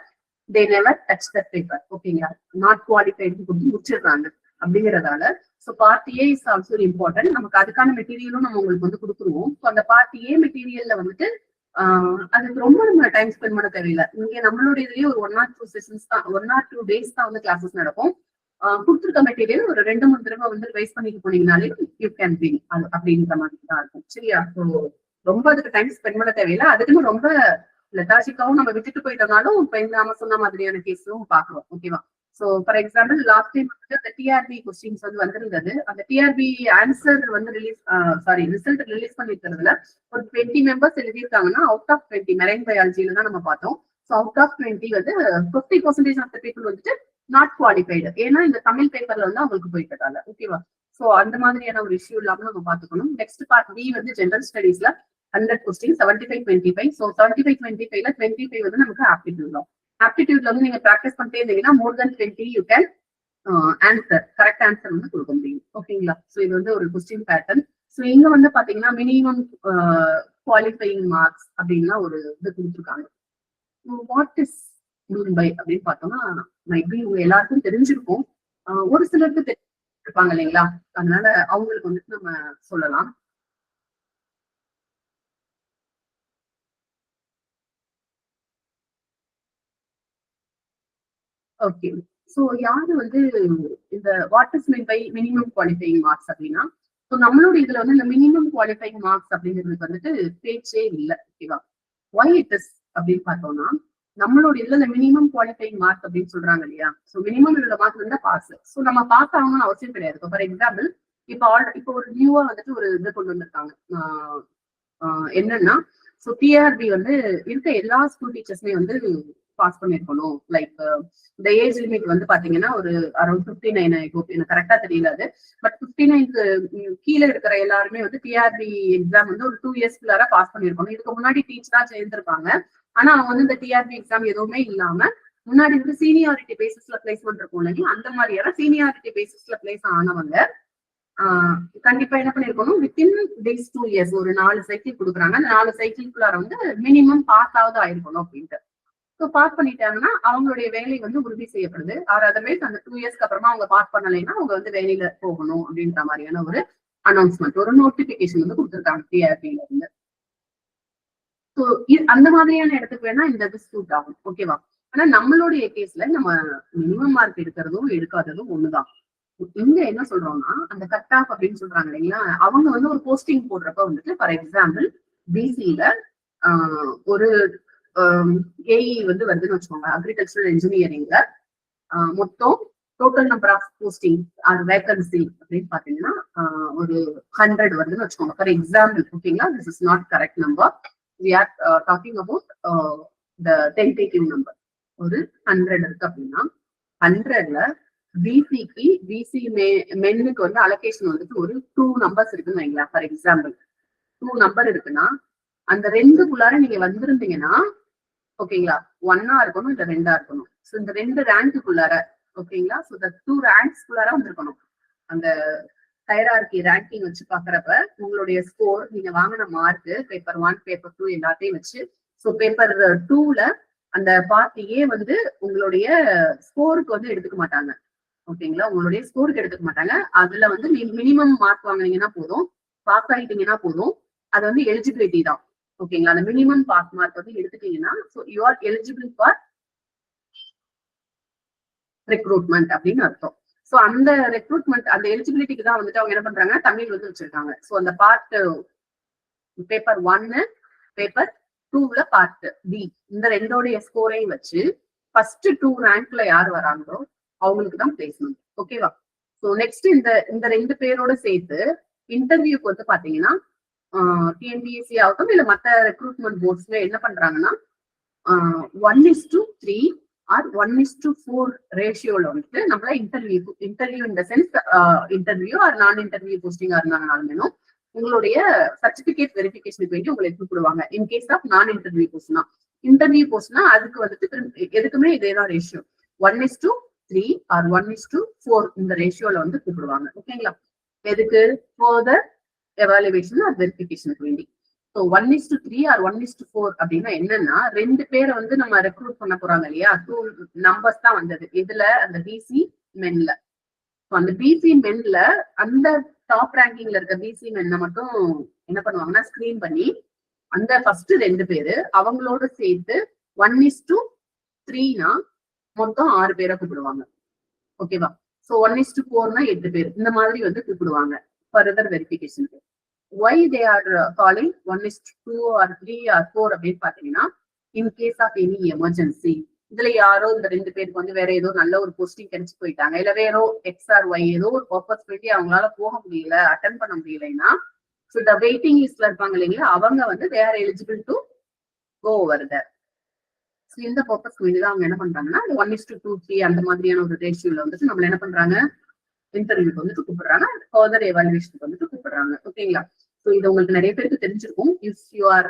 they never touch that paper ஓகேங்களா நாட் குவாலிஃபைடு முடிச்சிடுறாங்க அப்படிங்கறதால so part A is also important நமக்கு அதுக்கான மெட்டீரியலும் நம்ம உங்களுக்கு வந்து கொடுத்துருவோம் ஸோ அந்த பார்ட் ஏ மெட்டீரியல்ல வந்துட்டு அதுக்கு ரொம்ப நம்ம டைம் ஸ்பெண்ட் பண்ண தேவையில்லை இங்க நம்மளுடைய இதுலயே ஒரு 1 or 2 செஷன்ஸ் தான் 1 or 2 days தான் வந்து கிளாஸஸ் நடக்கும் கொடுத்துருக்க மெட்டீரியல் ஒரு 2-3 தடவை வந்து ரிவைஸ் பண்ணிட்டு போனீங்கனாலே யூ கேன் பி அப்படின்ற மாதிரி தான் இருக்கும் சரியா ஸோ ரொம்ப அதுக்கு டைம் ஸ்பெண்ட் பண்ண தேவையில்லை அதுக்குன்னு ரொம்ப லெத்தாஜிக்காவும் நம்ம விட்டுட்டு போயிட்டோம்னாலும் இப்ப இந்த நாம சொன்ன மாதிரியான கேஸும் பாக்குறோம் ஓகேவா so for example last time வந்து அந்த டிஆர்பி கொஸ்டின்ஸ் வந்து வந்திருந்தது அந்த டிஆர்பி ஆன்சர் வந்து ரிசல்ட் ரிலீஸ் பண்ணிருக்கிறதுல ஒரு 20 மெம்பர்ஸ் எழுதியிருக்காங்கன்னா அவுட் ஆஃப் 20 மெரைன் பயாலஜில தான் நம்ம பார்த்தோம் ஸோ அவுட் ஆஃப் 20 வந்து 50% ஆஃப் த பீப்புள் வந்துட்டு நாட் குவாலிஃபைடு ஏன்னா இந்த தமிழ் பேப்பர்ல வந்து அவங்களுக்கு போயிட்டதால ஓகேவா சோ அந்த மாதிரியான ஒரு இஷ்யூ இல்லாம நம்ம பாத்துக்கணும் நெக்ஸ்ட் பார்ட் பி வந்து ஜெனரல் ஸ்டடீஸ்ல 100 கொஸ்டின் 75-25 ஸோ 75-25ல 25 வந்து நமக்கு ஆப்டிடியூட் தான் ஆப்டிடியூட்ல வந்து நீங்க ப்ராக்டிஸ் பண்ணிட்டே இருந்தீங்கன்னா மோர் தென் 20 you can answer correct answer வந்து கொடுக்க முடியும் ஓகேங்களா ஸோ இது வந்து ஒரு கொஸ்டின் பேட்டர்ன் ஸோ இங்க வந்து பாத்தீங்கன்னா மினிமம் குவாலிஃபைங் மார்க்ஸ் அப்படின்னா ஒரு இது கொடுத்துருக்காங்க வாட் இஸ் மீன் பை அப்படின்னு பார்த்தோம்னா மைபி உங்க எல்லாருக்கும் தெரிஞ்சிருக்கும் ஒரு சிலருக்கு தெரிஞ்சிருப்பாங்க இல்லைங்களா அதனால அவங்களுக்கு வந்துட்டு நம்ம சொல்லலாம் ஓகே சோ யாரு வந்து இந்த what is mean by minimum qualifying marks அப்படின்னா ஸோ நம்மளோட இதுல வந்து இந்த மினிமம் குவாலிஃபைங் மார்க்ஸ் அப்படிங்கிறதுக்கு வந்துட்டு பேச்சே இல்லை ஓகேவா ஒய் இட் இஸ் அப்படின்னு பார்த்தோம்னா நம்மளோட இதுல இந்த மினிமம் குவாலிஃபைங் மார்க் அப்படின்னு சொல்றாங்க இல்லையா ஸோ மினிமம் இதோட மார்க் வந்து பாஸ் ஸோ நம்ம பாஸ் ஆகணும்னு அவசியம் கிடையாது ஃபார் எக்ஸாம்பிள் இப்போ ஒரு நியூவா வந்துட்டு ஒரு இது கொண்டு வந்திருக்காங்க என்னன்னா ஸோ டிஆர்பி வந்து இருக்க எல்லா ஸ்கூல் டீச்சர்ஸுமே வந்து பாஸ் பண்ணிருக்கணும் லைக் இந்த ஏஜ் லிமிட் வந்து பாத்தீங்கன்னா ஒரு அரௌண்ட் 59 எனக்கு கரெக்டா தெரியல அது பட் 59க்கு கீழே இருக்கிற எல்லாருமே வந்து டிஆர்பி எக்ஸாம் வந்து ஒரு 2 இயர்ஸ்க்குள்ளார பாஸ் பண்ணிருக்கணும் இதுக்கு முன்னாடி டீச்சரா சேர்ந்திருப்பாங்க ஆனா அவங்க வந்து இந்த டிஆர்பி எக்ஸாம் எதுவுமே இல்லாம முன்னாடி வந்து சீனியாரிட்டி பேசிஸ்ல பிளேஸ்மெண்ட் இருக்கும் இல்லைங்களா அந்த மாதிரியான சீனியாரிட்டி பேசிஸ்ல பிளேஸ் ஆனவங்க கண்டிப்பா என்ன பண்ணிருக்கணும் வித்தின் திஸ் 2 இயர்ஸ் ஒரு 4 சைக்கிள் கொடுக்குறாங்க அந்த 4 சைக்கிள்குள்ளார வந்து மினிமம் பாஸ் ஆகுது ஆயிருக்கணும் அப்படின்ட்டு ஸோ பாஸ் பண்ணிட்டாங்கன்னா அவங்களுடைய வேலை வந்து உறுதி செய்யப்படுது அதர்வைஸ் அந்த 2 இயர்ஸ்க்கு அப்புறமா அவங்க பாஸ் பண்ணலைன்னா அவங்க வந்து வேலையில போகணும் அப்படின்ற மாதிரியான ஒரு அனௌன்ஸ்மெண்ட் ஒரு நோட்டிபிகேஷன் வந்து கொடுத்துருக்காங்க டிஆர்பில இருந்து ஸோ அந்த மாதிரியான இடத்துக்கு வேணா இந்த இது சூட் ஆகும் ஓகேவா ஆனா நம்மளுடைய கேஸ்ல நம்ம மினிமம் மார்க் எடுக்கிறதும் எடுக்காததும் ஒண்ணுதான் இங்க என்ன சொல்றோம்னா அந்த கட் ஆஃப் அப்படின்னு சொல்றாங்க இல்லைங்களா அவங்க வந்து ஒரு போஸ்டிங் போடுறப்ப வந்துட்டு ஃபார் எக்ஸாம்பிள் பிசில ஒரு ஏஇ வந்து வருதுன்னு வச்சுக்கோங்க அக்ரிகல்ச்சரல் இன்ஜினியரிங்ல மொத்தம் டோட்டல் நம்பர் ஆஃப் போஸ்டிங் அது வேகன்சி அப்படின்னு பாத்தீங்கன்னா ஒரு 100 வருதுன்னு வச்சுக்கோங்க ஃபார் எக்ஸாம்பிள் ஓகேங்களா this is not correct number we are talking about the tentative number ஒரு 100 இருக்கு அப்படின்னா 100ல பிசிக்கு பிசி மென்னுக்கு வந்து அலோகேஷன் வந்துட்டு ஒரு 2 நம்பர்ஸ் இருக்குன்னு வைங்களா ஃபார் எக்ஸாம்பிள் 2 நம்பர் இருக்குன்னா அந்த 2க்குள்ளார நீங்க வந்திருந்தீங்கன்னா ஓகேங்களா 1ஆ இருக்கணும் இல்ல 2ஆ இருக்கணும் ஸோ இந்த 2 ரேங்க்குள்ளார ஓகேங்களா ஸோ இந்த 2 ரேங்க்ஸ்குள்ளார வந்திருக்கணும் அந்த ஹைரார்கி ரேங்கிங் வச்சு பாக்குறப்ப உங்களுடைய ஸ்கோர் நீங்க வாங்கின மார்க் பேப்பர் 1 பேப்பர் 2 எல்லாத்தையும் வச்சு ஸோ பேப்பர் 2ல அந்த பார்ட் ஏ வந்து உங்களுடைய ஸ்கோருக்கு வந்து எடுத்துக்க மாட்டாங்க ஓகேங்களா உங்களுடைய ஸ்கோருக்கு எடுத்துக்க மாட்டாங்க அதுல வந்து மினிமம் மார்க் வாங்கினீங்கன்னா போதும் பாஸ் ஆகிட்டீங்கன்னா போதும் அது வந்து எலிஜிபிலிட்டி தான் ஓகேங்களா அந்த மினிமம் பாஸ் மார்க் வந்து எடுத்துட்டீங்கன்னா so you are eligible for recruitment அப்படின்னு அர்த்தம் ஸோ அந்த ரெக்ரூட்மெண்ட் அந்த எலிஜிபிலிட்டிக்கு தான் வந்துட்டு அவங்க என்ன பண்றாங்க தமிழ் வந்து வச்சிருக்காங்க ஸோ அந்த பார்ட் பேப்பர் 1 பேப்பர் 2ல பார்ட் பி இந்த ரெண்டோடைய ஸ்கோரையும் வச்சு ஃபர்ஸ்ட் 2 ரேங்க்ல யார் வராங்களோ அவங்களுக்கு தான் பிளேஸ்மெண்ட் ஓகேவா ஸோ நெக்ஸ்ட் இந்த 2 பேரோட சேர்த்து இன்டர்வியூக்கு வந்து பாத்தீங்கன்னா டிஎன்பிஎஸ்சி ஆகட்டும் இல்ல மற்ற ரெக்ரூட்மெண்ட் போர்ட்ஸ்ல என்ன பண்றாங்கன்னா 1:3 ஆர் 1:4 ரேஷியோல வந்துட்டு நம்மள இன்டர்வியூ இந்த சென்ஸ் இன்டர்வியூ ஆர் நான் இன்டர்வியூ போஸ்டிங்கா இருந்தாங்கனாலும் உங்களுடைய சர்டிபிகேட் வெரிஃபிகேஷனுக்கு வேண்டி உங்களை கூப்பிடுவாங்க. இன்கேஸ் ஆஃப் நான் இன்டர்வியூ போஸ்ட்னா அதுக்கு வந்துட்டு எதுக்குமே இதேதான் ரேஷியோ 1:3 ஆர் 1:4 இந்த ரேஷியோல வந்து கூப்பிடுவாங்க. ஓகேங்களா? எதுக்கு? ஃபர்தர் எவாலுவேஷன் ஆர் வெரிஃபிகேஷனுக்கு வேண்டி. ஸோ 1:3 ஆர் 1:4 அப்படின்னா என்னன்னா 2 பேரை வந்து நம்ம ரெக்ரூட் பண்ண போறாங்க இல்லையா? 2 நம்பர்ஸ் தான் வந்தது. இதுல அந்த பிசி மென்ல அந்த பிசி மென்ல அந்த டாப் ரேங்கிங்ல இருக்க பிசி மென்ன மட்டும் என்ன பண்ணுவாங்கன்னா ஸ்கிரீன் பண்ணி அந்த ஃபர்ஸ்ட் 2 பேரு அவங்களோட சேர்த்து 1:3னா மொத்தம் 6 பேரை கூப்பிடுவாங்க. ஓகேவா? சோ 1:4னா 8 பேர் இந்த மாதிரி வந்து கூப்பிடுவாங்க further வெரிஃபிகேஷனுக்கு. why they are calling 1:2 or 3 or 4 அப்படின்னு பாத்தீங்கன்னா in case of any emergency இதுல யாரோ இந்த 2 பேருக்கு வந்து வேற ஏதோ நல்ல ஒரு போஸ்டிங் கிடைச்சு போயிட்டாங்க இல்ல வேற எக்ஸ் ஆர் ஒய் ஏதோ ஒரு பர்பஸ் போயிட்டு அவங்களால போக முடியல அட்டன் பண்ண முடியலைன்னா ஸோ இந்த வெயிட்டிங் லிஸ்ட்ல இருப்பாங்க இல்லைங்களா அவங்க வந்து வேற eligible to go over there. So இந்த பர்பஸ்க்கு வேண்டிதான் அவங்க என்ன பண்றாங்கன்னா 1:2, 3 அந்த மாதிரியான ஒரு ரேஷியோல வந்துட்டு நம்மள என்ன பண்றாங்க இன்டர்வியூக்கு வந்துட்டு கூப்பிடுறாங்க. ஃபர்தர் எவாலுவேஷனுக்கு வந்துட்டு கூப்பிடுறாங்க. ஓகேங்களா? ஸோ இது உங்களுக்கு நிறைய பேருக்கு தெரிஞ்சிருக்கும். If you R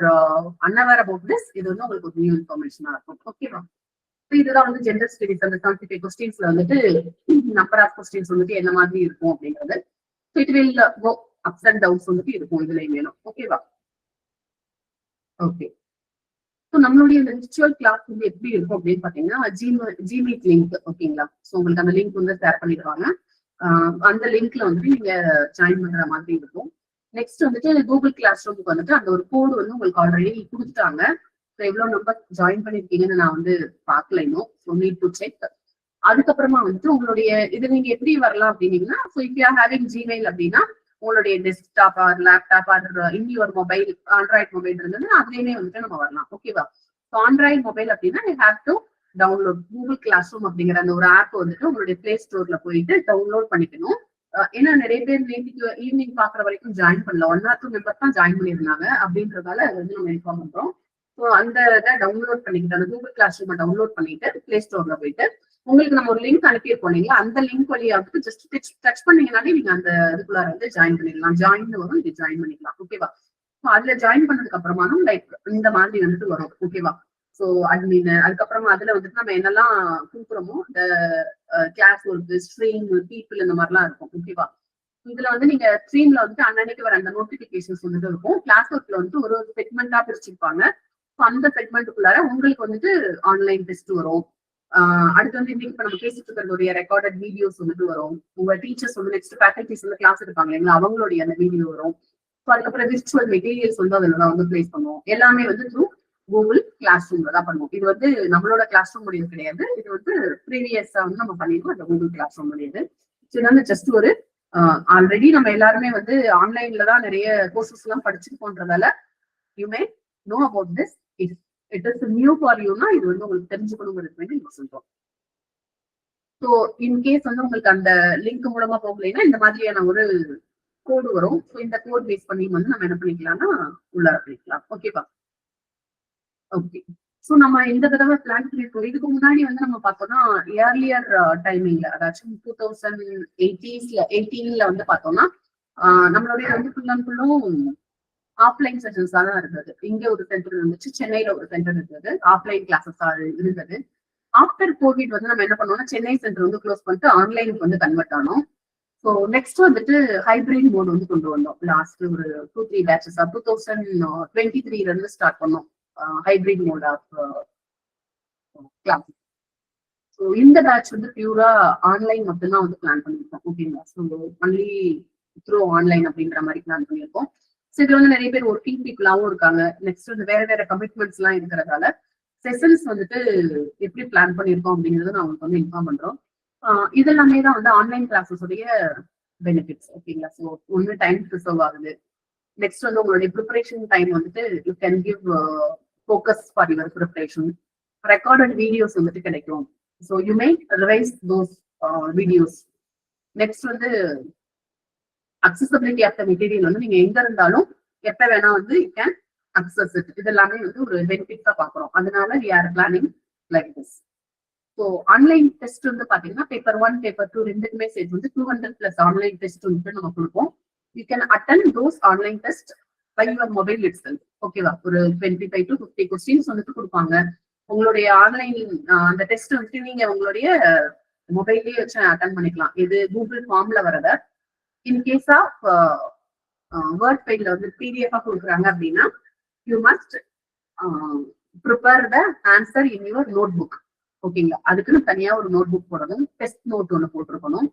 unaware about this இது வந்து உங்களுக்கு ஒரு நியூ இன்ஃபர்மேஷனா இருக்கும். ஓகேவா? இதுதான் வந்து ஜெண்டர் ஸ்டடிஸ் அந்த 75 கொஸ்டின்ஸ்ல வந்துட்டு நம்பர் ஆஃப் கொஸ்டின்ஸ் வந்துட்டு என்ன மாதிரி இருக்கும் அப்படிங்கிறது. So it will go ups and downs வந்துட்டு இருக்கும் இதுலயும் வேணும். ஓகேவா? ஓகே. ஸோ நம்மளுடைய இந்த விர்ச்சுவல் கிளாஸ் வந்து எப்படி இருக்கும் அப்படின்னு பாத்தீங்கன்னா ஜிமீட் லிங்க். ஓகேங்களா? ஸோ உங்களுக்கு அந்த லிங்க் வந்து ஷேர் பண்ணிடுவாங்க. அந்த லிங்க்ல வந்துட்டு நீங்க ஜாயின் பண்ற மாதிரி இருக்கும். நெக்ஸ்ட் வந்துட்டு கூகுள் கிளாஸ் ரூமுக்கு வந்துட்டு அந்த ஒரு கோடு வந்து உங்களுக்கு ஆல்ரெடி கொடுத்துட்டாங்க. ஸோ எவ்வளவு நம்பர் ஜாயின் பண்ணிருக்கீங்கன்னு நான் வந்து பார்க்கல இன்னும். So need to check. அதுக்கப்புறமா வந்துட்டு உங்களுடைய இது நீங்க எப்படி வரலாம் அப்படின்னீங்கன்னா so if you are having Gmail அப்படின்னா உங்களுடைய டெஸ்க்டாப் ஆர் லேப்டாப் ஆர் இன்னொரு மொபைல் ஆண்ட்ராய்ட் மொபைல் இருந்ததுன்னா அதுலயுமே வந்துட்டு நம்ம வரலாம். ஓகேவா? ஸோ ஆண்ட்ராய்ட் மொபைல் அப்படின்னா you have to download Google classroom அப்படிங்கிற அந்த ஒரு ஆப் வந்துட்டு உங்களுடைய பிளே ஸ்டோர்ல போயிட்டு டவுன்லோட் பண்ணிக்கணும். ஏன்னா நிறைய பேர் நேற்றுக்கு ஈவினிங் பாக்குற வரைக்கும் ஜாயின் பண்ணல 1 or 2 மெம்பர்ஸ் தான் ஜாயின் பண்ணியிருந்தாங்க அப்படின்றதால அது வந்து நம்ம இன்ஃபார்ம் பண்றோம். ஸோ அந்த இதை டவுன்லோட் பண்ணிக்கிட்டு அந்த கூகுள் கிளாஸ் ரூமை டவுன்லோட் பண்ணிட்டு பிளே ஸ்டோர்ல போயிட்டு உங்களுக்கு நம்ம ஒரு லிங்க் அனுப்பியிருப்போம் இல்லைங்களா அந்த லிங்க் வழியா வந்து ஜஸ்ட் டச் பண்ணீங்கன்னாலே நீங்க அந்த இதுக்குள்ள வந்து ஜாயின் பண்ணிடலாம். ஜாயின் வரும் நீங்க ஜாயின் பண்ணிக்கலாம். ஓகேவா? ஸோ அதுல ஜாயின் பண்ணதுக்கு அப்புறமானும் லைக் இந்த மாதிரி வந்துட்டு வரும். ஓகேவா? ஸோ அட்மின் அதுக்கப்புறமா அதுல வந்துட்டு நம்ம என்னெல்லாம் கொடுக்குறோமோ இந்த கிளாஸ் ஒர்க் ஸ்ட்ரீம் பீப்புள் இந்த மாதிரிலாம் இருக்கும். ஓகேவா? இதுல வந்து நீங்க ஸ்ட்ரீம்ல வந்துட்டு அன்னன்னைக்கு வர அந்த நோட்டிபிகேஷன்ஸ் வந்துட்டு இருக்கும். கிளாஸ் ஒர்க்ல வந்துட்டு ஒரு செக்மெண்டா பிரிச்சிருப்பாங்க. அந்த செக்மெண்ட்டுக்குள்ளார உங்களுக்கு வந்துட்டு ஆன்லைன் டெஸ்ட் வரும். அடுத்து வந்து இன்னைக்கு இப்ப நம்ம பேசிட்டு இருக்கிறதுடைய ரெக்கார்டட் வீடியோஸ் வந்துட்டு வரும். உங்க டீச்சர்ஸ் வந்து நெக்ஸ்ட் ஃபேக்கல்டிஸ் வந்து கிளாஸ் எடுப்பாங்க இல்லைங்களா அவங்களுடைய அந்த வீடியோ வரும். ஸோ அதுக்கப்புறம் விர்ச்சுவல் மெட்டீரியல்ஸ் வந்து அதுல தான் வந்து பிளேஸ் பண்ணுவோம். எல்லாமே வந்து த்ரூ கூகுள் கிளாஸ் ரூம்ல தான் பண்ணுவோம். இது வந்து நம்மளோட கிளாஸ் ரூம் முடியாது கிடையாது. இது வந்து ப்ரீவியஸா வந்து நம்ம பண்ணிருக்கோம் அந்த கூகுள் கிளாஸ் ரூம் முடியாது. இது வந்து ஜஸ்ட் ஒரு ஆல்ரெடி நம்ம எல்லாருமே வந்து ஆன்லைன்ல தான் நிறைய கோர்சஸ் எல்லாம் படிச்சுருக்கோன்றதால you may know about this. If it is new for யூனா இது வந்து உங்களுக்கு தெரிஞ்சுக்கணுங்கிறது வேண்டி நம்ம சொல்றோம். ஸோ இன்கேஸ் வந்து உங்களுக்கு அந்த லிங்க் மூலமா போகலைன்னா இந்த மாதிரியான ஒரு கோடு வரும். ஸோ இந்த கோட் பேஸ் பண்ணி வந்து நம்ம என்ன பண்ணிக்கலாம்னா உள்ளார பண்ணிக்கலாம். ஓகேவா? ஓகே. ஸோ நம்ம இந்த தடவை பிளான் பண்ணிருக்கோம். இதுக்கு முன்னாடி வந்து நம்ம பார்த்தோம்னா ஏர்லியர் டைமிங்ல அதாச்சும் 2018ல வந்து பார்த்தோம்னா நம்மளுடைய வந்து ஃபுல் அண்ட் ஃபுல்லும் ஆஃப்லைன் செஷன்ஸா தான் இருந்தது. இங்க ஒரு சென்டர் இருந்துச்சு, சென்னையில ஒரு சென்டர் இருந்தது, ஆஃப்லைன் கிளாஸஸா இருந்தது. ஆஃப்டர் கோவிட் வந்து நம்ம என்ன பண்ணோம்னா சென்னை சென்டர் வந்து க்ளோஸ் பண்ணிட்டு ஆன்லைனுக்கு வந்து கன்வெர்ட் ஆனோம். ஸோ நெக்ஸ்ட் வந்துட்டு ஹைபிரிட் மோட் வந்து கொண்டு வந்தோம். லாஸ்ட் ஒரு 2-3 பேட்சஸா 2023ல இருந்து ஸ்டார்ட் பண்ணோம் hybrid mode of class. So இந்த பேட்ச் வந்து பியூரா ஆன்லைன் மட்டும்தான் வந்து பிளான் பண்ணியிருக்கோம். ஓகேங்களா? ஸோ ஒன்லி த்ரூ ஆன்லைன் அப்படின்ற மாதிரி பிளான் பண்ணியிருக்கோம். ஸோ இதுல வந்து நிறைய பேர் ஒர்க்கிங் பீப்புளாவும் இருக்காங்க. நெக்ஸ்ட் வந்து வேற வேற கமிட்மெண்ட்ஸ் எல்லாம் இருக்கிறதால செஷன்ஸ் வந்துட்டு எப்படி பிளான் பண்ணியிருக்கோம் அப்படிங்கறத நான் உங்களுக்கு வந்து இன்ஃபார்ம் பண்றோம். இதெல்லாமே தான் வந்து ஆன்லைன் கிளாஸஸ் உடைய பெனிஃபிட்ஸ். ஓகேங்களா? ஸோ ஒன்று டைம் ரிசர்வ் ஆகுது. நெக்ஸ்ட் வந்து உங்களுடைய ப்ரிப்பரேஷன் டைம் வந்துட்டு you can give focus for your preparation. Recorded videos வந்துட்டு கிடைக்கும். So you may revise those videos next வந்து அக்சசபிலிட்டி ஆஃப் த மெட்டீரியல் வந்து நீங்க எங்க இருந்தாலும் எப்ப வேணா வந்து யூ கேன் அக்சஸ் இட். இது எல்லாமே வந்து ஒரு பெனிஃபிட்ஸா பாக்குறோம். அதனால we are planning like this. So online test வந்து பாத்தீங்கன்னா பேப்பர் 1 பேப்பர் 2 ரெண்டுக்குமே சேர்த்து வந்து 200+ ஆன்லைன் டெஸ்ட் வந்து நம்ம கொடுப்போம். You can attend those online test by your mobile itself. ஓகேவா? ஒரு 25 to 50 கொஸ்டின்ஸ் வந்துட்டு கொடுப்பாங்க. உங்களுடைய ஆன்லைன் அந்த டெஸ்ட் வந்துட்டு நீங்க உங்களுடைய மொபைல்லயே வச்சு அட்டன் பண்ணிக்கலாம். இது கூகுள் ஃபார்ம்ல வரத. இன் கேஸ் ஆஃப் வேர்ட் ஃபைல்ல வந்து பிடிஎஃப் கொடுக்குறாங்க அப்படின்னா you must prepare the answer in your notebook. ஓகேங்களா? அதுக்குன்னு தனியா ஒரு நோட் புக் போடணும். டெஸ்ட் நோட் ஒன்று போட்டிருக்கணும்.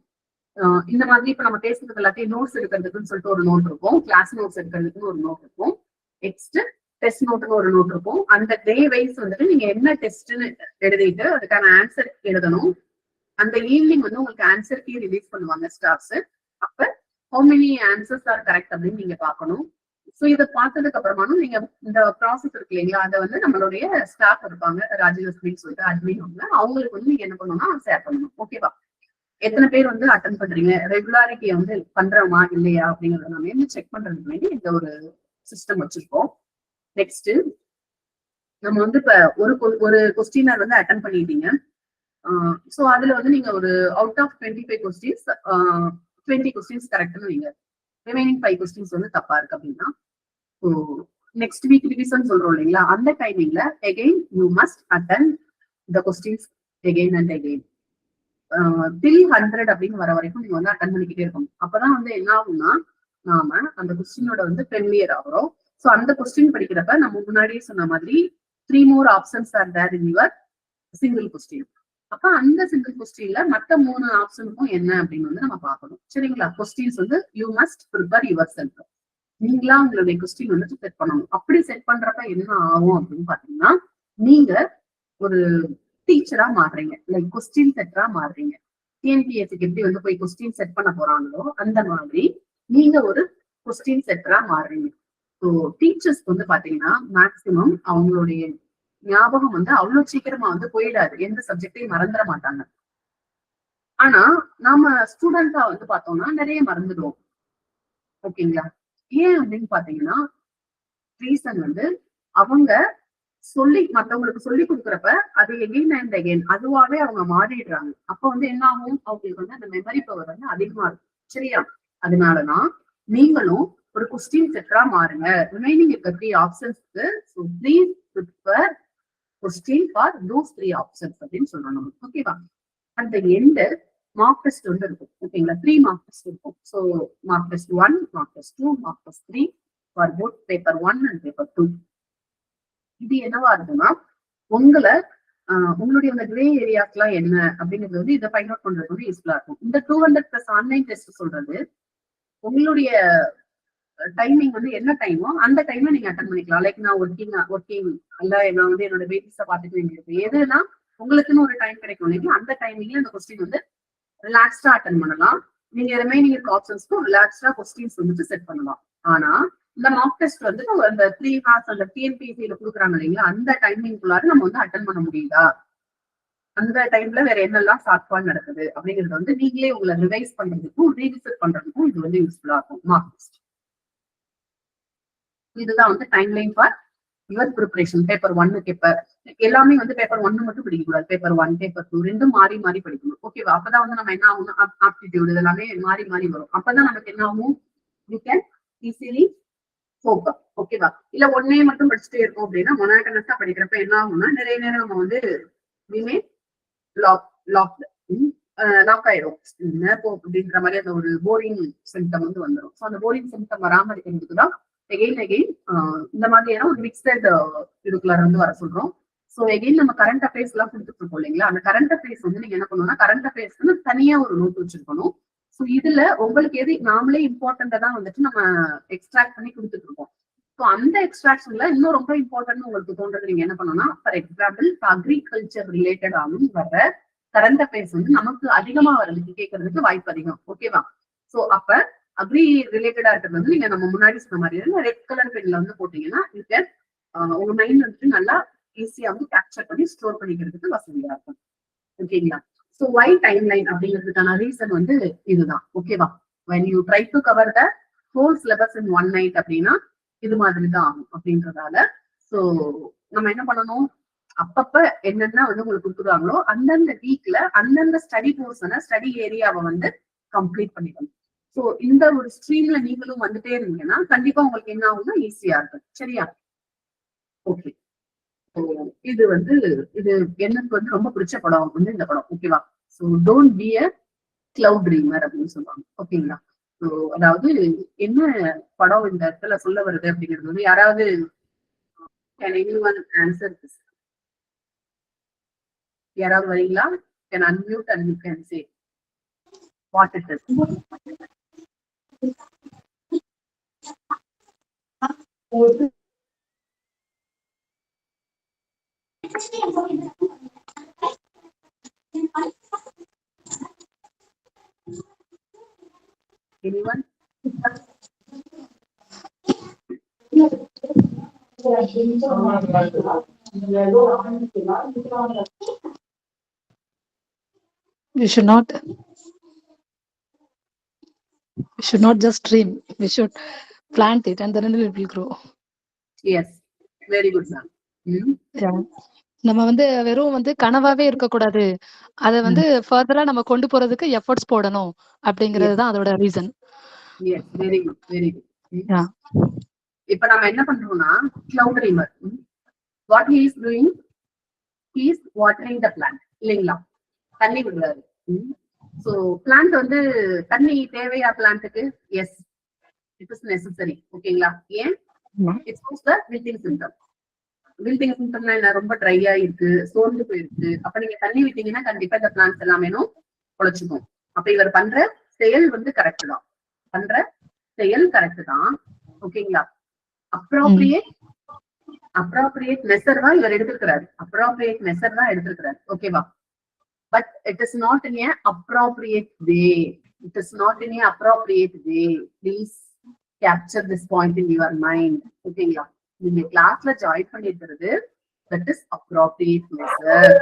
இந்த மாதிரி இப்ப நம்ம பேசுறது எல்லாத்தையும் நோட்ஸ் எடுக்கிறதுக்குன்னு சொல்லிட்டு ஒரு நோட் இருக்கும். கிளாஸ் நோட்ஸ் எடுக்கிறதுக்குன்னு ஒரு நோட் இருக்கும். நெக்ஸ்ட் டெஸ்ட் நோட்னு ஒரு நோட் இருக்கும். அந்த டே வைஸ் வந்துட்டு நீங்க என்ன டெஸ்ட்னு எழுதிட்டு அதுக்கான ஆன்சர் எழுதணும். அந்த ஈவினிங் வந்து உங்களுக்கு ஆன்சர் கீ ரிலீஸ் பண்ணுவாங்க ஸ்டாஃப்ஸ். அப்ப how many answers are correct அப்படின்னு நீங்க பார்க்கணும். ஸோ இதை பார்த்ததுக்கு அப்புறமானும் நீங்க இந்த ப்ராசஸ் இருக்கு இல்லைங்களா, அதை வந்து நம்மளுடைய ஸ்டாஃப் இருப்பாங்க, ராஜலட்சுமின்னு சொல்லிட்டு அட்மின் அவங்களுக்கு வந்து நீங்க என்ன பண்ணணும்னா ஷேர் பண்ணணும். ஓகேவா? எத்தனை பேர் வந்து அட்டன் பண்றீங்க, ரெகுலாரிட்டியை வந்து பண்றோமா இல்லையா அப்படிங்கறத நம்ம வந்து செக் பண்றதுக்கு வேண்டி இந்த ஒரு சிஸ்டம் வச்சிருக்கோம். நெக்ஸ்ட் நம்ம வந்து இப்ப ஒரு கொஸ்டினர் வந்து அட்டன் பண்ணிட்டீங்க. ஸோ அதுல வந்து நீங்க ஒரு அவுட் ஆஃப் 25 கொஸ்டின்ஸ் 20 கொஸ்டின்ஸ் கரெக்ட்னு வைங்க. ரிமைனிங் 5 கொஸ்டின்ஸ் வந்து தப்பா இருக்கு அப்படின்னா நெக்ஸ்ட் வீக் ரிவிஷன் சொல்றோம் இல்லைங்களா, அந்த டைமிங்ல again you must attend the questions again and again till 100 அப்படின்னு வர வரைக்கும் நீங்க வந்து அட்டன் பண்ணிக்கிட்டே இருக்கணும். அப்பதான் வந்து என்ன ஆகும்னா நாம அந்த கொஸ்டினோட வந்து ஃபெமிலியர் ஆகிறோம். ஸோ அந்த கொஸ்டின் படிக்கிறப்ப நம்ம முன்னாடியே சொன்ன மாதிரி 3 more options are there in your single question. அப்ப அந்த சிங்கிள் கொஸ்டின்ல மற்ற 3 ஆப்ஷனுக்கும் என்ன அப்படின்னு வந்து நம்ம பார்க்கணும். சரிங்களா? கொஸ்டின்ஸ் வந்து you must prepare your self. நீங்களா உங்களுடைய கொஸ்டின் வந்துட்டு செட் பண்ணணும். அப்படி செட் பண்றப்ப என்ன ஆகும் அப்படின்னு பாத்தீங்கன்னா நீங்க ஒரு டீச்சரா மாறுறீங்க, லைக் கொஸ்டின் செட்டரா மாறுறீங்க. டிஎன்பிஎஸ்சிக்கு எப்படி வந்து போய் கொஸ்டின் செட் பண்ண போறாங்களோ அந்த மாதிரி நீங்க ஒரு கொஸ்டின் செட்டரா மாறுறீங்க. ஸோ டீச்சர்ஸ்க்கு வந்து பாத்தீங்கன்னா மேக்சிமம் அவங்களுடைய ஞாபகம் வந்து அவ்வளவு சீக்கிரமா வந்து போயிடாது, எந்த சப்ஜெக்டையும் மறந்துட மாட்டாங்க. ஆனா நாம ஸ்டூடெண்டா வந்து பார்த்தோம்னா நிறைய மறந்துடுவோம். ஓகேங்களா? ஏன் அப்படின்னு பாத்தீங்கன்னா ரீசன் வந்து அவங்க மத்தவங்களுக்கு சொல்லி கொடுக்குறப்ப அது எகெயின் அண்ட் அகெயின் அதுவாவே அவங்க மாறிடுறாங்க. அப்ப வந்து என்ன ஆகும், அவங்களுக்கு வந்து அந்த மெமரி பவர் வந்து அதிகமா இருக்கும். சரியா? அதனாலதான் நீங்களும் ஒரு கொஸ்டின் செட்டரா மாறுங்க. ரிமைனிங் இருக்க 3 ஆப்ஷன்ஸ்க்கு so please prepare question for those 3 options அப்படின்னு சொல்லணும். ஓகேவா? அந்த எண்ட் மார்க் டெஸ்ட் வந்து இருக்கும். ஓகேங்களா? 3 மார்க் டெஸ்ட் இருக்கும். So mark test 1, mark test 2, mark test 3 for both paper 1 and paper 2. இது என்னவா இருக்குன்னா உங்களுடைய அந்த கிரே ஏரியாஸ்லாம் என்ன அப்படிங்கிறது வந்து இதை ஃபைண்ட் அவுட் பண்றது வந்து யூஸ்ஃபுல்லா இருக்கும். இந்த 200+ ஆன்லைன் டெஸ்ட் சொல்றது உங்களுடைய டைமிங் வந்து என்ன டைமோ அந்த டைம்ல நீங்க அட்டன் பண்ணிக்கலாம். லைக் நான் ஒர்க்கிங் இல்ல நான் வந்து என்னோட பேபிஸை பார்த்துட்டு வேண்டியிருக்கு எதுனா உங்களுக்குன்னு ஒரு டைம் கிடைக்கும் இல்லைங்களா, அந்த டைமிங்ல இந்த கொஸ்டின் வந்து ரிலாக்ஸ்டா அட்டன் பண்ணலாம். நீங்க ரிமைனிங் இருக்க ஆப்ஷன்ஸ்க்கும் ரிலாக்ஸ்டா கொஸ்டின்ஸ் வந்துட்டு செட் பண்ணலாம். ஆனா இந்த மார்க் டெஸ்ட் வந்து அந்த 3 hours அந்த டிஎன்பிஎஸ்சியில கொடுக்குறாங்க இல்லைங்களா, அந்த டைமிங்குள்ளார நம்ம வந்து அட்டன் பண்ண முடியுதா, அந்த டைம்ல வேற என்னெல்லாம் ஷார்ட்ஃபால் நடக்குது அப்படிங்கறத வந்து நீங்களே உங்களை ரிவைஸ் பண்றதுக்கும் ரீவிசிட் பண்றதுக்கும் இது வந்து யூஸ்ஃபுல்லா இருக்கும் மார்க் டெஸ்ட். இதுதான் வந்து timeline for your preparation. Paper 1 எல்லாமே வந்து பேப்பர் 1 மட்டும் படிக்க கூடாது. பேப்பர் 1 பேப்பர் 2 ரெண்டும் மாறி மாறி படிக்கணும். ஓகேவா? அப்பதான் வந்து நம்ம என்ன ஆகணும், ஆப்டிடியூட் இதெல்லாமே மாறி மாறி வரும். அப்பதான் நமக்கு என்ன ஆகும், யூ கேன் ஈஸிலி போகும். ஓகேவா? இல்ல ஒன்னே மட்டும் படிச்சுட்டே இருக்கும் அப்படின்னா மொனாட்டனஸா படிக்கிறப்ப என்ன ஆகும்னா நிறைய நேரம் நம்ம வந்து லாக் ஆயிடும் அப்படின்ற மாதிரி அந்த ஒரு போரிங் சிம்டம் வந்து வந்துடும். ஸோ அந்த போரிங் சிம்டம் வராம இருக்கிறதுக்கு தான் எகெயின் இந்த மாதிரியான ஒரு மிக்சட் இதுக்குள்ள வந்து வர சொல்றோம். ஸோ எகெயின் நம்ம கரண்ட் அஃபேர்ஸ் எல்லாம் கொடுத்துட்டு இருக்கோம் இல்லைங்களா, அந்த கரண்ட் அஃபேர்ஸ் வந்து நீங்க என்ன பண்ணணும்னா கரண்ட் அஃபேர்ஸ்க்கு தனியா ஒரு நோட் வச்சிருக்கணும். ஸோ இதுல உங்களுக்கு எது நாமளே இம்பார்ட்டன்டா தான் வந்துட்டு நம்ம எக்ஸ்ட்ராக்ட் பண்ணி கொடுத்துட்டு இருக்கோம். ஸோ அந்த எக்ஸ்ட்ராக்ஷன்ல இன்னும் ரொம்ப இம்பார்ட்டன்ட் உங்களுக்கு தோன்றது நீங்க என்ன பண்ணணும்னா, ஃபார் எக்ஸாம்பிள் அக்ரிகல்ச்சர் ரிலேட்டடாகவும் வர கரண்ட் அஃபேர்ஸ் வந்து நமக்கு அதிகமா வர்றதுக்கு கேட்கறதுக்கு வாய்ப்பு அதிகம். ஓகேவா? ஸோ அப்ப அக்ரி ரிலேட்டடா இருக்கிறது வந்து நீங்க நம்ம முன்னாடி சொன்ன மாதிரி ரெட் கலர் பென்ல வந்து போட்டீங்கன்னா உங்க மைண்ட் வந்துட்டு நல்லா ஈஸியா வந்து கேப்சர் பண்ணி ஸ்டோர் பண்ணிக்கிறதுக்கு வசதியா இருக்கும். ஓகேங்களா? ஸோ வை டைம்லைன் அப்படிங்கிறதுக்கான ரீசன் வந்து இதுதான். ஓகேவா? when you try to cover the whole syllabus in one night அப்படின்னா இது மாதிரி தான் ஆகும் அப்படின்றதால ஸோ நம்ம என்ன பண்ணணும், அப்பப்ப என்னென்ன வந்து உங்களுக்கு கொடுத்துருவாங்களோ அந்தந்த வீக்ல அந்தந்த ஸ்டடி போர்ஷனை ஸ்டடி ஏரியாவை வந்து கம்ப்ளீட் பண்ணிக்கணும். ஸோ இந்த ஒரு ஸ்ட்ரீம்ல நீங்களும் வந்துட்டே இருந்தீங்கன்னா கண்டிப்பா உங்களுக்கு என்ன ஆகும்னா ஈஸியா இருக்கும். சரியா? ஓகே. இது வந்து இது எனக்கு வந்து ரொம்ப பிடிச்ச படம் வந்து இந்த படம். ஓகேவா? So don't be a cloud trimmer அப்படின்னு சொல்லுவாங்க. ஓகேங்களா? ஸோ அதாவது என்ன படம் இந்த இடத்துல சொல்ல வருது அப்படிங்கிறது வந்து யாராவது can anyone answer this? யாராவது வரீங்களா? can unmute and you can say what it is. Anyone? We should not just dream. We should plant it and then it will grow. Yes, very good ma'am. Yeah. நம்ம வந்து வெறும் வந்து கனவாவே இருக்க கூடாது, அத வந்து ஃபர்தரா நம்ம கொண்டு போறதுக்கு எஃபர்ட்ஸ் போடணும் அப்படிங்கிறது தான் அதோட reason. Yes, very good, very good. இப்போ நாம என்ன பண்றோம்னா cloud dreamer what he is doing, he is watering the plant இல்லைங்களா? தண்ணி விடுறாரு. சோ பிளான்ட் வந்து தண்ணி தேவையா பிளான்ட்டுக்கு? Yes, it is necessary. ஓகேங்களா? ஏன்? It's the wilting symptom. Wilting சிம்டம்னா என்ன? ரொம்ப ட்ரையா இருக்கு, சோர்ந்து போயிருக்கு. அப்ப நீங்க தண்ணி விட்டீங்கன்னா கண்டிப்பா இந்த பிளான்ட்ஸ் எல்லாமே பொழைச்சுக்கும். அப்ப இவர் பண்ற செயல் வந்து கரெக்ட் தான், பண்ற செயல் கரெக்ட் தான். ஓகேங்களா? அப்ராப்ரியேட் மெசர் தான் இவர் எடுத்திருக்கிறாரு. அப்ராப்ரியேட் மெசர் தான் எடுத்திருக்கிறாரு. ஓகேவா? But it is not in a appropriate way. It is not in a appropriate way. Please capture this point in your mind. ஓகேங்களா? நீங்க கிளாஸ்ல ஜாயின் பண்ணிருக்கிறது that is appropriate measure.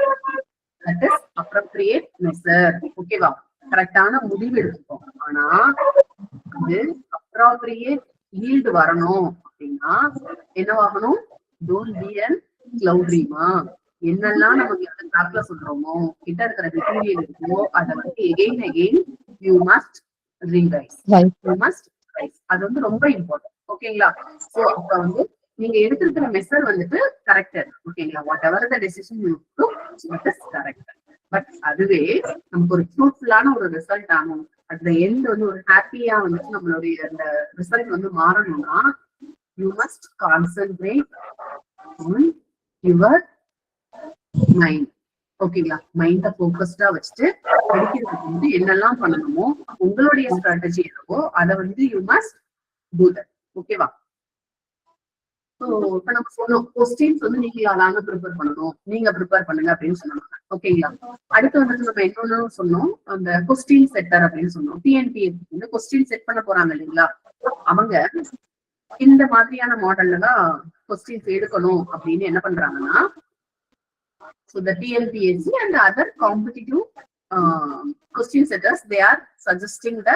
That is appropriate measure. ஓகேவா? கரெக்டான முடிவு எடுத்துக்கோங்க. ஆனா அது அப்ராப்ரியேட் ஈல்டு வரணும் அப்படின்னா என்னவாகணும்? Don't be a cloud dreamer. என்னெல்லாம் நம்ம கிளாஸ்ல சொல்றோமோ, கிட்ட இருக்கிற மெட்டீரியல் இருக்கோ அதை வந்து again you must revise. You must revise. அது வந்து ரொம்ப இம்பார்ட்டன்ட். ஓகேங்களா? சோ அப்ப வந்து நீங்க எடுத்திருக்கிற மெசர் வந்துட்டு கரெக்டர். ஓகேங்களா? What ever the decision you took, it is correct. But அதுவே நமக்கு ஒரு ஃப்ரூட்ஃபுல்லான ஒரு ரிசல்ட் ஆகும், அந்த எண்ட் வந்து ஒரு ஹாப்பியா வந்துட்டு நம்மளுடைய அந்த ரிசல்ட் வந்து மாறணும்னா you must concentrate on your mind. ஓகேங்களா? மைண்ட போக்கஸ்டா வச்சுட்டு படிக்கிறதுக்கு வந்து என்னெல்லாம் பண்ணணுமோ உங்களுடைய ஸ்ட்ராட்டஜி என்னவோ அதை வந்து யூ மஸ்ட் டூ தட். ஓகேவா? இப்ப நம்ம சொன்னோம் கொஸ்டின்ஸ் வந்து நீங்க யாராவது ப்ரிப்பேர் பண்ணணும், நீங்க ப்ரிப்பேர் பண்ணுங்க அப்படின்னு சொன்னோம். ஓகேங்களா? அடுத்து வந்துட்டு நம்ம இன்னொன்னு சொன்னோம், அந்த கொஸ்டின் செட்டர் அப்படின்னு சொன்னோம். டிஎன்பிஎஸ்சி வந்து கொஸ்டின் செட் பண்ண போறாங்க இல்லைங்களா? அவங்க இந்த மாதிரியான மாடல்ல தான் கொஸ்டின்ஸ் எடுக்கணும் அப்படின்னு என்ன பண்றாங்கன்னா, so the TNPSC and other competitive question setters, they are suggesting the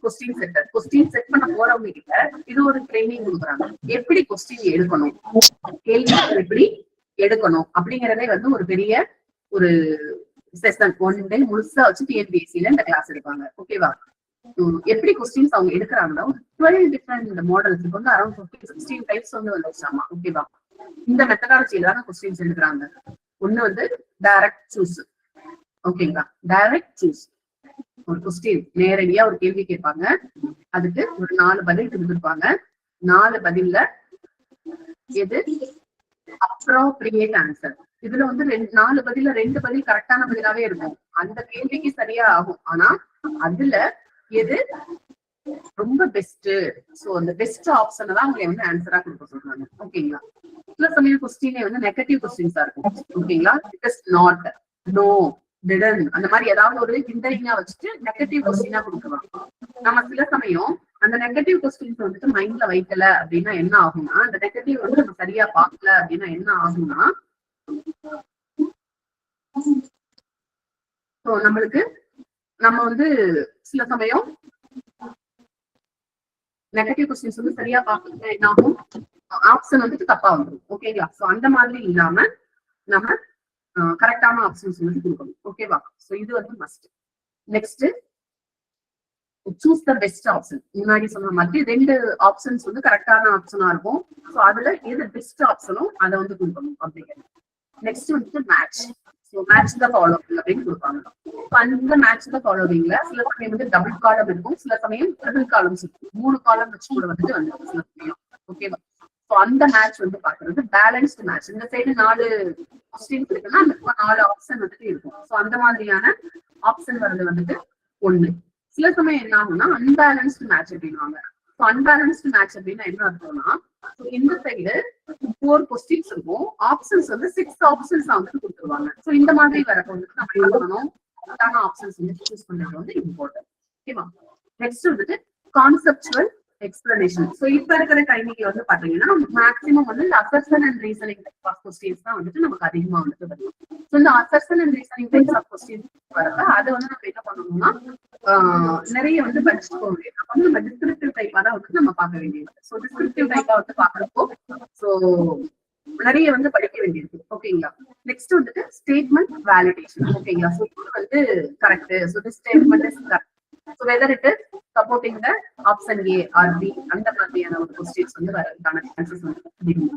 question setter. Question set பண்ண போறவங்க கிட்ட இது ஒரு ட்ரைனிங் கொடுக்குறாங்க. எப்படி கொஸ்டின் எடுக்கணும், கேள்வி எப்படி எடுக்கணும் அப்படிங்கறதே வந்து ஒரு பெரிய ஒரு செஷன், ஒன் டே முழுசா வச்சு டிஎன்பிஎஸ்சில இந்த கிளாஸ் எடுப்பாங்க. ஓகேவா? எப்படி கொஸ்டின்ஸ் அவங்க எடுக்கிறாங்கன்னா 12 டிஃபரெண்ட் மாடல்ஸ் வந்து அரௌண்ட் 15-16 டைப்ஸ் வந்து வந்துச்சாமா. ஓகேவா? இந்த மெத்தடாலஜியில தான் கொஸ்டின்ஸ் எடுக்கிறாங்க. ஒண்ணு வந்து டைரக்ட் சூஸ். ஓகேங்களா? Direct choose. ஒரு கொஸ்டின் நேரடியா ஒரு கேள்வி கேட்பாங்க, அதுக்கு ஒரு 4 பதில் கொடுத்துருப்பாங்க. 4 பதில்ல எது அப்ரோப்ரியேட் ஆன்சர். இதுல வந்து 4 பதில 2 பதில் கரெக்டான பதிலாவே இருக்கும், அந்த கேள்விக்கு சரியா ஆகும். ஆனா அதுல எது ரொம்ப பெஸ்ட், சோ அந்த பெஸ்ட் ஆப்ஷனை தான் உங்களை வந்து ஆன்சரா கொடுக்க சொல்றாங்க. ஓகேங்களா? சில சமயம் கொஸ்டினே வந்து நெகட்டிவ் கொஸ்டின்ஸா இருக்கும். ஓகேங்களா? It is not, no, didn't, அந்த மாதிரி ஏதாவது ஒரு ஹிண்டரிங்கா வச்சுட்டு நெகட்டிவ் கொஸ்டினா கொடுக்குறாங்க. நம்ம சில சமயம் அந்த நெகட்டிவ் கொஸ்டின்ஸ் வந்துட்டு மைண்ட்ல வைக்கல அப்படின்னா என்ன ஆகும்னா, அந்த நெகட்டிவ் வந்து நம்ம சரியா பார்க்கல அப்படின்னா என்ன ஆகும்னா, ஸோ நம்மளுக்கு நம்ம வந்து சில சமயம் நெகட்டிவ் கொஸ்டின்ஸ் வந்து சரியா பாக்கணும் என்ன ஆகும், ஆப்ஷன் வந்துட்டு தப்பா வந்துடும். ஓகேங்களா? சோ அந்த மாதிரி இல்லாம நம்ம கரெக்டான ஆப்ஷன்ஸ் வந்து கொடுக்கணும். ஓகேவா? சோ இது வந்து must. Next choose the best option. முன்னாடி சொன்ன மாதிரி 2 ஆப்ஷன்ஸ் வந்து கரெக்டான ஆப்ஷனா இருக்கும். சோ அதுல எது பெஸ்ட் ஆப்ஷனோ அதை வந்து கொடுக்கணும் அப்படிங்கிறது. நெக்ஸ்ட் வந்துட்டு match. So match the following அப்படின்னு கொடுப்பாங்க. அந்த மேட்ச் த ஃபாலோவிங்ல சில சமயம் வந்து டபுள் காலம் இருக்கும், சில சமயம் ட்ரிபிள் காலம்ஸ் இருக்கும். 3 காலம் வச்சு கூட வந்துட்டு வந்துடும் சில சமயம். ஓகேவா? ஸோ அந்த மேட்ச் வந்து பாக்குறது பேலன்ஸ்டு மேட்ச். இந்த சைடு 4 கொஸ்டின்ஸ் இருக்குன்னா அந்த 4 ஆப்ஷன் வந்துட்டு இருக்கும். ஸோ அந்த மாதிரியான ஆப்ஷன் வர்றது வந்துட்டு 1. சில சமயம் என்ன ஆகும்னா அன்பேலன்ஸ்டு மேட்ச் அப்படின்வாங்க. ஸோ அன்பேலன்ஸ்டு மேட்ச் அப்படின்னா என்ன அர்த்தம்னா, இந்த சைடு 4 கொஸ்டின்ஸ் இருக்கும், ஆப்ஷன்ஸ் வந்து 6 ஆப்ஷன்ஸ் வந்து கொடுத்துருவாங்க. ஸோ இந்த மாதிரி வரப்போ வந்து நம்ம என்ன பண்ணணும், கரெக்டான ஆப்ஷன்ஸ் வந்து சூஸ் பண்றது வந்து இம்பார்ட்டன்ட். ஓகேவா? நெக்ஸ்ட் வந்துட்டு கான்செப்சுவல் எக்ஸ்பிளனேஷன். ஸோ இப்ப இருக்கிற டைமிங்ல வந்து பாத்தீங்கன்னா மேக்ஸிமம் வந்து இந்த assertion and reasoning type of questions தான் வந்துட்டு நமக்கு அதிகமா வந்துட்டு வரும். ஸோ இந்த assertion and reasoning types of questions வரப்ப அதை வந்து நம்ம என்ன பண்ணணும்னா நிறைய வந்து படிச்சுட்டு போக முடியாது. அப்ப வந்து நம்ம டிஸ்கிரிப்டிவ் டைப்பா தான் வந்து நம்ம பார்க்க வேண்டியது. ஸோ டிஸ்கிரிப்டிவ் டைப்பா வந்து பாக்குறப்போ ஸோ நிறைய வந்து படிக்க வேண்டியிருக்கு. ஓகேங்களா? நெக்ஸ்ட் வந்துட்டு ஸ்டேட்மெண்ட் வேலிடேஷன். ஓகேங்களா? ஸோ இது வந்து correct. So this statement is correct. So whether it is supporting the option A or B, அந்த மாதிரியான ஒரு கொஸ்டின்ஸ் வந்து வரதுக்கான சான்சஸ் வந்து அதிகம்.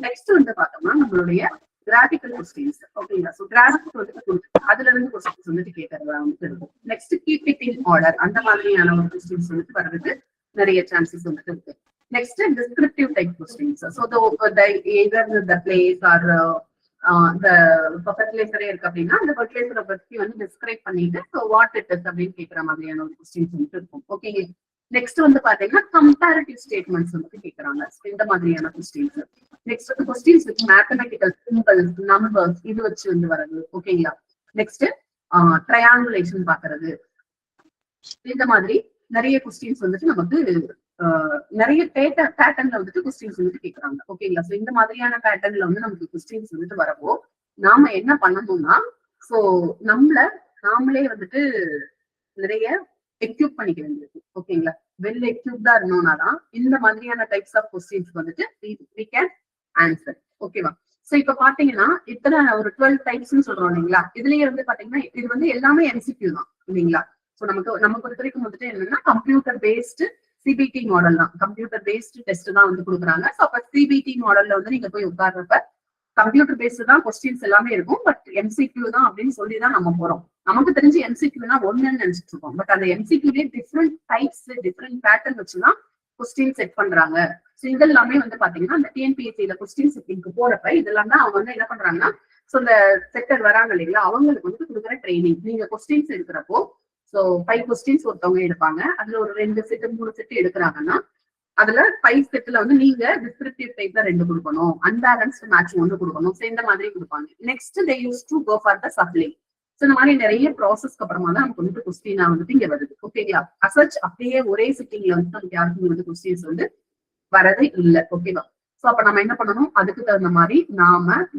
நெக்ஸ்ட் வந்து பார்த்தோம்னா நம்மளுடைய கிராஃபிக்கல் கொஸ்டின்ஸ். ஓகேங்களா? ஸோ கிராஃபிக் வந்துட்டு அதுல இருந்து கொஸ்டின்ஸ் வந்துட்டு கேட்கறதா வந்து இருக்கும். Next keep it in order. அந்த மாதிரியான ஒரு கொஸ்டின்ஸ் வந்துட்டு வர்றதுக்கு நிறைய சான்சஸ் வந்துட்டு இருக்கு. Next descriptive type questions. So either the place or ஃபர்டிலைசரே இருக்கு அப்படின்னா அந்த ஃபர்டிலைசரை பத்தி வந்து டிஸ்கிரைப் பண்ணிட்டு ஸோ வாட் இட் இஸ் அப்படின்னு கேட்கிற மாதிரியான ஒரு கொஸ்டின்ஸ் வந்துட்டு இருக்கும். ஓகேங்க. நெக்ஸ்ட் வந்து பாத்தீங்கன்னா கம்பேரிட்டிவ் ஸ்டேட்மெண்ட்ஸ் வந்து கேட்கறாங்க. இந்த மாதிரியான கொஸ்டின்ஸ். நெக்ஸ்ட் வந்து questions with mathematical symbols, numbers இது வச்சு வந்து வர்றது. ஓகேங்களா? நெக்ஸ்ட் ட்ரையாங்குலேஷன் பாக்குறது. இந்த மாதிரி நிறைய கொஸ்டின்ஸ் வந்துட்டு நமக்கு நிறைய பேட்டர்ன்ல வந்துட்டு கொஸ்டின்ஸ் வந்துட்டு கேட்கறாங்க. ஓகேங்களா? சோ இந்த மாதிரியான பேட்டர்ன்ல வந்து நமக்கு கொஸ்டின்ஸ் வந்துட்டு வரப்போ நாம என்ன பண்ணணும்னா சோ நாமளே வந்துட்டு நிறைய எக்யூப் பண்ணிக்க வேண்டியது. ஓகேங்களா? வெல் எக்யூப்டா இருந்தோம்னாதான் இந்த மாதிரியான டைப்ஸ் ஆஃப் கொஸ்டின்ஸ் வந்துட்டு we can answer. ஓகேவா? சோ இப்ப பாத்தீங்கன்னா இத்தனை ஒரு 12 டைப்ஸ்ன்னு சொல்றோம் இல்லைங்களா? இதுலயே வந்து பாத்தீங்கன்னா இது வந்து எல்லாமே MCQ தான் இல்லைங்களா? சோ நம்ம பொறுத்த வரைக்கும் வந்துட்டு என்னன்னா கம்ப்யூட்டர் பேஸ்டு சிபிடி மாடல் தான், கம்ப்யூட்டர் பேஸ்டு டெஸ்ட் தான் வந்து கொடுக்குறாங்க. ஸோ அப்ப சிபிடி மாடல்ல வந்து நீங்க போய் உட்கார்றப்ப கம்ப்யூட்டர் பேஸ்டு தான் கொஸ்டின்ஸ் எல்லாமே இருக்கும், பட் MCQ தான் அப்படின்னு சொல்லி தான் நம்ம போறோம். நமக்கு தெரிஞ்சு MCQனா ஒண்ணுன்னு நினைச்சிட்டு இருக்கோம், பட் அந்த MCQலயே டிஃப்ரெண்ட் டைப்ஸ் டிஃப்ரெண்ட் பேட்டர்ன் வச்சுதான் கொஸ்டின் செட் பண்றாங்க. ஸோ இதெல்லாமே வந்து பாத்தீங்கன்னா அந்த டிஎன்பிஎஸ்சியில கொஸ்டின் செட்டிங்க்கு போறப்ப இதெல்லாம் தான் அவங்க வந்து என்ன பண்றாங்கன்னா ஸோ இந்த செக்டர் வராங்க இல்லைங்களா அவங்களுக்கு வந்து கொடுக்குற ட்ரைனிங். நீங்க கொஸ்டின்ஸ் எடுக்கிறப்போ சோ 5 கொஸ்டின்ஸ் ஒருத்தவங்க எடுப்பாங்க, அதுல ஒரு 2 செட் 3 செட் எடுக்கிறாங்கன்னா அதுல 5 செட்ல வந்து நீங்க டிஸ்கிரிப்டிவ் டைப்ல 2 கொடுக்கணும், அன்பேலன்ஸ்டு மேட்ச் 1 கொடுக்கணும். சோ இந்த மாதிரி கொடுப்பாங்க. Next they used to go for the supply. So இந்த மாதிரி நிறைய ப்ராசஸ்க்கு அப்புறமா தான் நமக்கு வந்து கொஸ்டினா வந்துட்டு இங்க வருது. ஓகேங்களா? அசர்ச் அப்படியே ஒரே சிட்டிங்ல வந்து நமக்கு யாருக்கும் வந்து கொஸ்டின்ஸ் வந்து வரது இல்ல. ஓகேவா? சோ அப்ப நம்ம என்ன பண்ணணும், அதுக்கு தகுந்த மாதிரி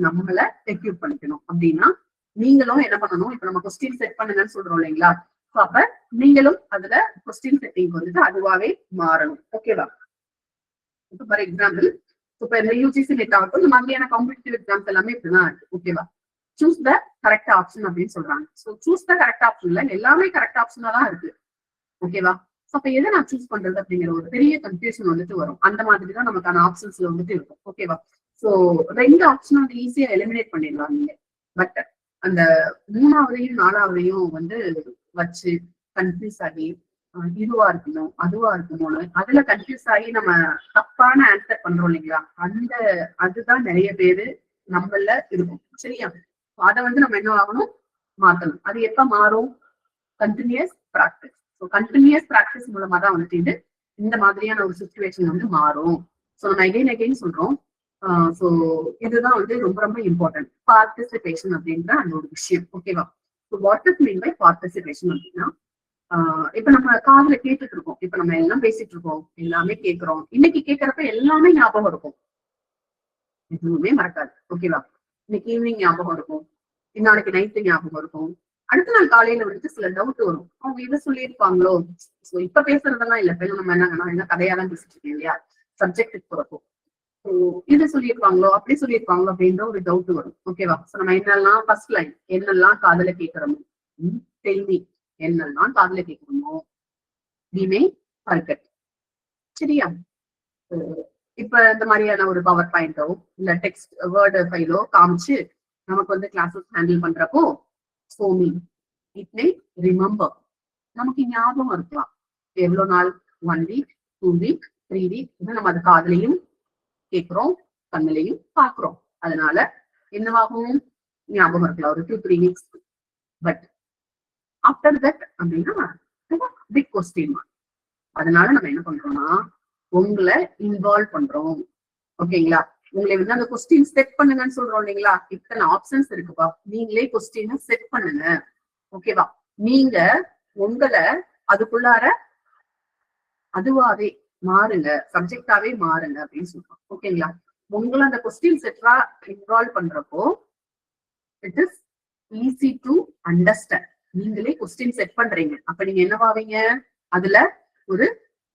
நம்மள எக்யூப் பண்ணிக்கணும். அப்படின்னா நீங்களும் என்ன பண்ணணும், இப்ப நம்ம கொஸ்டின் செட் பண்ணுங்கன்னு சொல்றோம் இல்லைங்களா? அப்ப நீங்களும் அதுல கொஸ்டின் செட்டிங் வந்துட்டு அதுவாவே மாறணும். ஓகேவா? இப்போ ஃபார் எக்ஸாம்பிள் இப்ப இந்த யூஜிசி நெட் ஆகட்டும் இந்த மாதிரியான காம்படிட்டிவ் எக்ஸாம்ஸ் எல்லாமே இப்படிதான் இருக்கு. ஓகேவா? சூஸ் த கரெக்ட் ஆப்ஷன் அப்படின்னு சொல்றாங்க. ஸோ சூஸ் த கரெக்ட் ஆப்ஷன்ல எல்லாமே கரெக்ட் ஆப்ஷனா தான் இருக்கு. ஓகேவா? ஸோ அப்ப எதை நான் சூஸ் பண்றது அப்படிங்கிற ஒரு பெரிய கன்ஃபியூஷன் வந்துட்டு வரும். அந்த மாதிரி தான் நமக்கான ஆப்ஷன்ஸ்ல வந்துட்டு இருக்கும். ஓகேவா? ஸோ 2 ஆப்ஷன் வந்து ஈஸியா எலிமினேட் பண்ணிடலாம் நீங்க, பட் அந்த 3ஆவதையும் 4ஆவதையும் வந்து வச்சு கன்ஃபியூஸ் ஆகி இதுவா இருக்கணும் அதுவா இருக்கணும்னு அதுல கன்ஃபியூஸ் ஆகி நம்ம தப்பான ஆன்சர் பண்றோம் இல்லைங்களா? அதுதான் நிறைய பேரு நம்மள இருக்கும். சரியா? அதை வந்து நம்ம என்ன ஆகணும், மாத்தணும். அது எப்ப மாறும்? Continuous practice. So continuous practice மூலமா தான் வந்துட்டு இந்த மாதிரியான ஒரு சிச்சுவேஷன் வந்து மாறும். ஸோ நம்ம எகைன் சொல்றோம். ஸோ இதுதான் வந்து ரொம்ப ரொம்ப இம்பார்ட்டன்ட், பார்ட்டிசிபேஷன் அப்படின்ற அந்த ஒரு விஷயம். ஓகேவா? What is mean by participation அப்படின்னா இப்ப நம்ம காதுல கேட்டுட்டு இருக்கோம், இப்ப நம்ம எல்லாம் பேசிட்டு இருக்கோம், எல்லாமே கேட்கிறோம். இன்னைக்கு கேட்கறப்ப எல்லாமே ஞாபகம் இருக்கும், எதுவுமே மறக்காது. ஓகேவா? இன்னைக்கு ஈவினிங் ஞாபகம் இருக்கும், நாளைக்கு நைட்டு ஞாபகம் இருக்கும், அடுத்த நாள் காலையில வந்துட்டு சில டவுட் வரும். அவங்க இதை சொல்லியிருப்பாங்களோ, சோ இப்ப பேசுறதெல்லாம் இல்ல, இப்ப நம்ம என்ன கதையாதான் பேசிட்டு இருக்கேன் இல்லையா, சப்ஜெக்டுக்கு போறப்போ இது சொல்லியிருப்பாங்களோ அப்படி சொல்லியிருப்பாங்களோ அப்படின்ற ஒரு டவுட் வரும். ஓகேவா? சோ நம்ம என்னெல்லாம் ஃபர்ஸ்ட் லைன் என்னெல்லாம் காதுல கேட்கிறோமோ, கேள்வி என்னெல்லாம் காதுல கேட்கிறோமோ we may forget. சரியா? இப்ப இந்த மாதிரியான ஒரு பவர் பாயிண்டோ இல்ல டெக்ஸ்ட் வேர்டு ஃபைலோ காமிச்சு நமக்கு வந்து கிளாஸஸ் ஹேண்டில் பண்றப்போ so me it may remember, நமக்கு ஞாபகம் இருக்கலாம். எவ்வளவு நாள், 1 week 2 week 3 week நம்ம அது காதுலையும் கேட்கிறோம், கண்ணுலையும் பாக்குறோம். அதனால என்னவாகும், ஞாபகம் இருக்கலாம் ஒரு 2-3 weeks. பட் ஆஃப்டர் தட் அப்படின்னா பிக் கொஸ்டின் மார்க். அதனால நம்ம என்ன பண்றோம்னா உங்களை இன்வால்வ் பண்றோம். ஓகேங்களா? உங்களை வந்து அந்த கொஸ்டின் செட் பண்ணுங்கன்னு சொல்றோம் இல்லைங்களா, இத்தனை ஆப்ஷன்ஸ் இருக்குப்பா, நீங்களே கொஸ்டின் செட் பண்ணுங்க. ஓகேவா? நீங்க உங்களை அதுக்குள்ளார அதுவாவே மாறுங்க, சப்ஜெக்டாவே மாறுங்க அப்படின்னு சொல்றோம். ஓகேங்களா? உங்களை அந்த கொஸ்டின் செட்டா இன்வால்வ் பண்றப்போ it is easy to understand. நீங்களே கொஸ்டின் செட் பண்றீங்க, அப்ப நீங்க என்னவாவீங்க, அதுல ஒரு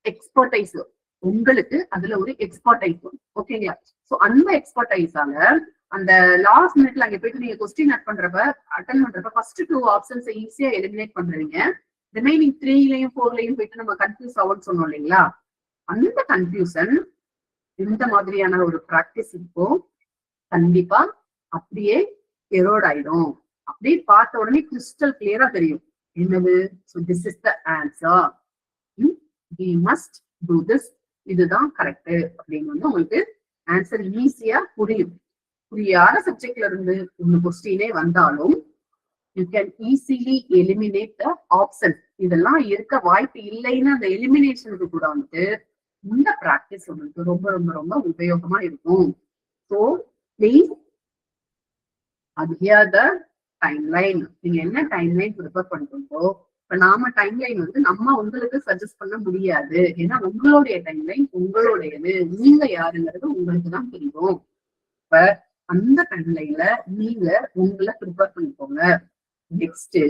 எக்ஸ்பர்டைஸ், உங்களுக்கு அதுல ஒரு எக்ஸ்பர்டைஸ். ஓகேங்களா? சோ அந்த எக்ஸ்பர்டைஸால அந்த லாஸ்ட் மினிட்ல அங்க போயிட்டு நீங்க கொஸ்டின் அட்டன் பண்றப்ப ஃபர்ஸ்ட் 2 ஆப்ஷன்ஸ் ஈஸியா எலிமினேட் பண்றீங்க. ரிமைனிங் 3லயும் 4லயும் போயிட்டு நம்ம கன்ஃபியூஸ் ஆகும்னு சொன்னோம் இல்லைங்களா, அந்த கன்ஃபியூஷன் இந்த மாதிரியான ஒரு பிராக்டிஸ் இப்போ கண்டிப்பா அப்படியே எரோட் ஆயிடும். அப்படியே பார்த்த உடனே கிறிஸ்டல் கிளியரா தெரியும் என்னது, this is the answer, we must do this, இதுதான் கரெக்ட் அப்படின்னு வந்து உங்களுக்கு ஆன்சர் ஈஸியா புரியும். புரியாத சப்ஜெக்ட்ல இருந்து உங்க கொஸ்டினே வந்தாலும் you can easily eliminate the option. இதெல்லாம் இருக்க வாய்ப்பு இல்லைன்னு அந்த எலிமினேஷனுக்கு கூட வந்துட்டு இந்த பிராக்டிஸ் உங்களுக்கு ரொம்ப ரொம்ப ரொம்ப உபயோகமா இருக்கும். So please adhere the timeline. நீங்க என்ன டைம்லைன் ப்ரிப்பேர் பண்றீங்களோ, இப்ப நாம டைம்லைன் வந்து நம்ம உங்களுக்கு சஜஸ்ட் பண்ண முடியாது. ஏன்னா உங்களுடைய டைம்லைன் உங்களுடையது, நீங்க யாருங்கிறது உங்களுக்கு தான் தெரியும். இப்ப அந்த டைம்லைன்ல நீங்க உங்களை ப்ரிப்பேர் பண்ணிக்கோங்க. நெக்ஸ்ட்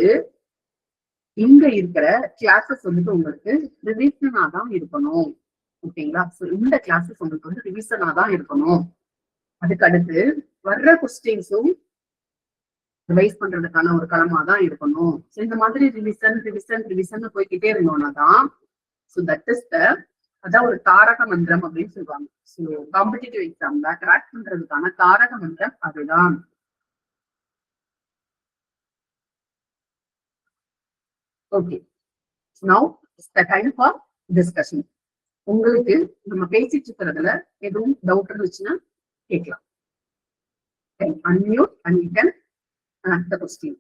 இங்க இருக்கிற கிளாஸஸ் வந்துட்டு உங்களுக்கு ரிவிஷனா தான் இருக்கணும். ஓகேங்களா? சோ இந்த கிளாஸஸ் உங்களுக்கு வந்து ரிவிஷனா தான் இருக்கணும். அதுக்கு அடுத்து வர்ற கொஸ்டின்ஸும் ரிவைஸ் பண்றதுக்கான ஒரு களமா தான் இருக்கணும். சோ இந்த மாதிரி ரிவிஷன் போய்கிட்டே இருந்தோம்னா தான் சோ தட் இஸ் த, அதான் ஒரு தாரக மந்திரம் அப்படின்னு சொல்லுவாங்க. சோ காம்படிட்டிவ் எக்ஸாம்ல கிராக் பண்றதுக்கான தாரக மந்திரம் அதுதான். Okay, now it's the time for discussion. உங்களுக்கு நம்ம பேசிட்டு இருக்கிறதுல எதுவும் டவுட் இருந்துச்சுன்னா கேட்கலாம். unmute and you can ask the question.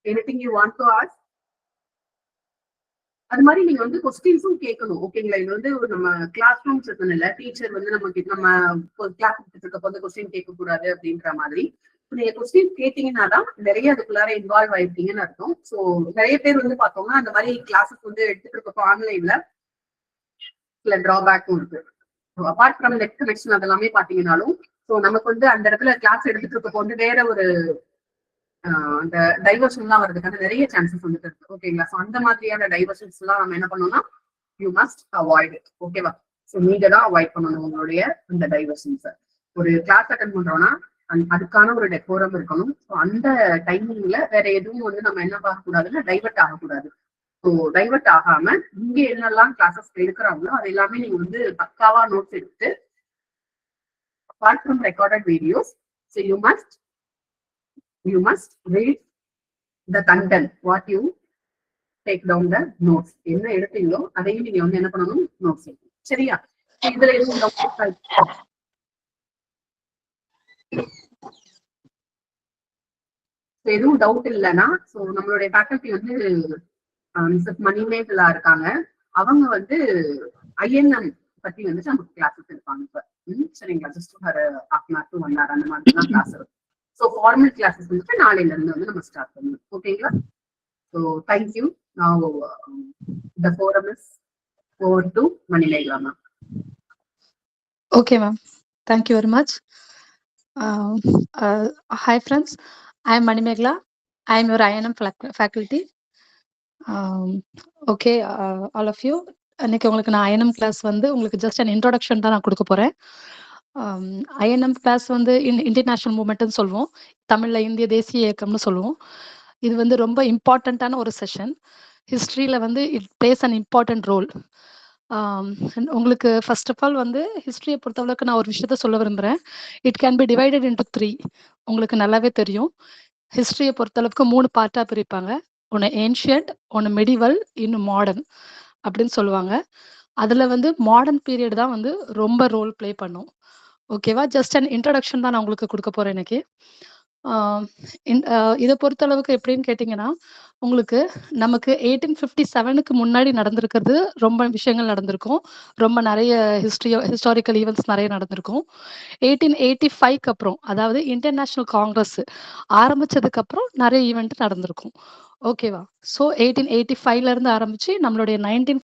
Anything you want to ask? அது மாதிரி நீங்க வந்து கொஸ்டின்ஸும் கேட்கணும். ஓகேங்களா? இது வந்து நம்ம கிளாஸ் ரூம்ஸ் இருக்கணும்ல, டீச்சர் வந்து நம்ம கிளாஸ் இருக்கப்போ வந்து கொஸ்டின் கேட்க கூடாது அப்படின்ற மாதிரி நீங்க கொஸ்டின் கேட்டீங்கன்னா தான் நிறைய அதுக்குள்ளார இன்வால்வ் ஆயிருக்கீங்கன்னு அர்த்தம். சோ நிறைய பேர் வந்து பார்த்தோம்னா அந்த மாதிரி கிளாஸஸ் வந்து எடுத்துட்டு இருக்கப்போ ஆன்லைன்ல சில டிராபேக்கும் இருக்கு. அபார்ட் ஃப்ரம் நெட் கனெக்ஷன் அதெல்லாமே பாத்தீங்கன்னாலும் சோ நமக்கு வந்து அந்த இடத்துல கிளாஸ் எடுத்துட்டு இருக்கப்போ வந்து வேற ஒரு அந்த டைவர்ஷன் எல்லாம் வர்றதுக்கான நிறைய சான்சஸ் வந்துட்டு இருக்கு. ஓகேங்களா? சோ அந்த மாதிரியான டைவர்ஷன்ஸ் எல்லாம் நம்ம என்ன பண்ணணும்னா யூ மஸ்ட் அவாய்ட் இட். ஓகேவா? சோ நீங்க தான் அவாய்ட் பண்ணணும் உங்களுடைய அந்த டைவர்ஷன்ஸ். ஒரு கிளாஸ் அட்டன் பண்றோம்னா அதுக்கான ஒரு டெக்கோரம் இருக்கணும். ஸோ அந்த டைமிங்ல வேற எதுவும் வந்து நம்ம என்ன பார்க்க கூடாதுன்னா டைவர்ட் ஆகக்கூடாது. ஸோ டைவர்ட் ஆகாம இங்க என்னெல்லாம் கிளாஸஸ் எடுக்கிறாங்களோ அது எல்லாமே நீங்க வந்து பக்காவா நோட்ஸ் எடுத்து apart from recorded videos, so you must read the content, what you take down the notes. என்ன எடுத்தீங்களோ அதையும் நீங்க வந்து என்ன பண்ணணும், நோட்ஸ் எடுக்கணும். சரியா? இதுல எதுவும் டவுட் இல்லைன்னா சோ நம்மளுடைய ஃபேக்கல்டி வந்து மிஸ்ஸஸ் மணிமேகலா இருக்காங்க. அவங்க வந்து ஐஎன்எம் பத்தி வந்துட்டு நமக்கு கிளாஸஸ் இருப்பாங்க இப்ப. சரிங்களா? Just for half an hour to 1 hour அந்த மாதிரி தான் கிளாஸ் இருக்கும். ஸோ ஃபார்மல் கிளாஸஸ் வந்துட்டு நாளையில இருந்து வந்து நம்ம ஸ்டார்ட் பண்ணணும். ஓகேங்களா? So thank you. Now the forum is over to Manimegalai ma'am. Okay, ma'am. Thank you very much. Hi, friends. I am Manimegla. I am your INM faculty. Okay, all of you. இன்னைக்கு உங்களுக்கு நான் ஐஎன்எம் கிளாஸ் வந்து உங்களுக்கு just an introduction தான் நான் கொடுக்க போறேன். INM class வந்து இன்டர்நேஷனல் மூவ்மெண்ட்னு சொல்லுவோம், தமிழ்ல இந்திய தேசிய இயக்கம்னு சொல்லுவோம். இது வந்து ரொம்ப இம்பார்ட்டண்ட்டான ஒரு செஷன். ஹிஸ்ட்ரியில வந்து it plays an important role. உங்களுக்கு ஃபர்ஸ்ட் ஆஃப் ஆல் வந்து ஹிஸ்ட்ரியை பொறுத்தளவுக்கு நான் ஒரு விஷயத்த சொல்ல விரும்புகிறேன். It can be divided into 3. உங்களுக்கு நல்லாவே தெரியும், ஹிஸ்ட்ரியை பொறுத்தளவுக்கு 3 பார்ட்டாக பிரிப்பாங்க. ஒன்று ஏன்ஷியன்ட், ஒன்று மெடிவல், இன்னும் மாடர்ன் அப்படின்னு சொல்லுவாங்க. அதில் வந்து மாடர்ன் பீரியட் தான் வந்து ரொம்ப ரோல் ப்ளே பண்ணும். ஓகேவா? ஜஸ்ட் அன் இன்ட்ரடக்ஷன் தான் நான் உங்களுக்கு கொடுக்க போகிறேன் இன்னைக்கு. இதை பொறுத்தளவுக்கு எப்படின்னு கேட்டிங்கன்னா, உங்களுக்கு நமக்கு 1857க்கு முன்னாடி நடந்திருக்கிறது ரொம்ப விஷயங்கள் நடந்திருக்கும். ரொம்ப நிறைய ஹிஸ்டாரிக்கல் ஈவெண்ட்ஸ் நிறைய நடந்திருக்கும். 1885க்கு அப்புறம், அதாவது இன்டர்நேஷனல் காங்கிரஸ் ஆரம்பிச்சதுக்கு அப்புறம் நிறைய ஈவெண்ட் நடந்திருக்கும். ஓகேவா? ஸோ 1885ல இருந்து ஆரம்பிச்சு நம்மளுடைய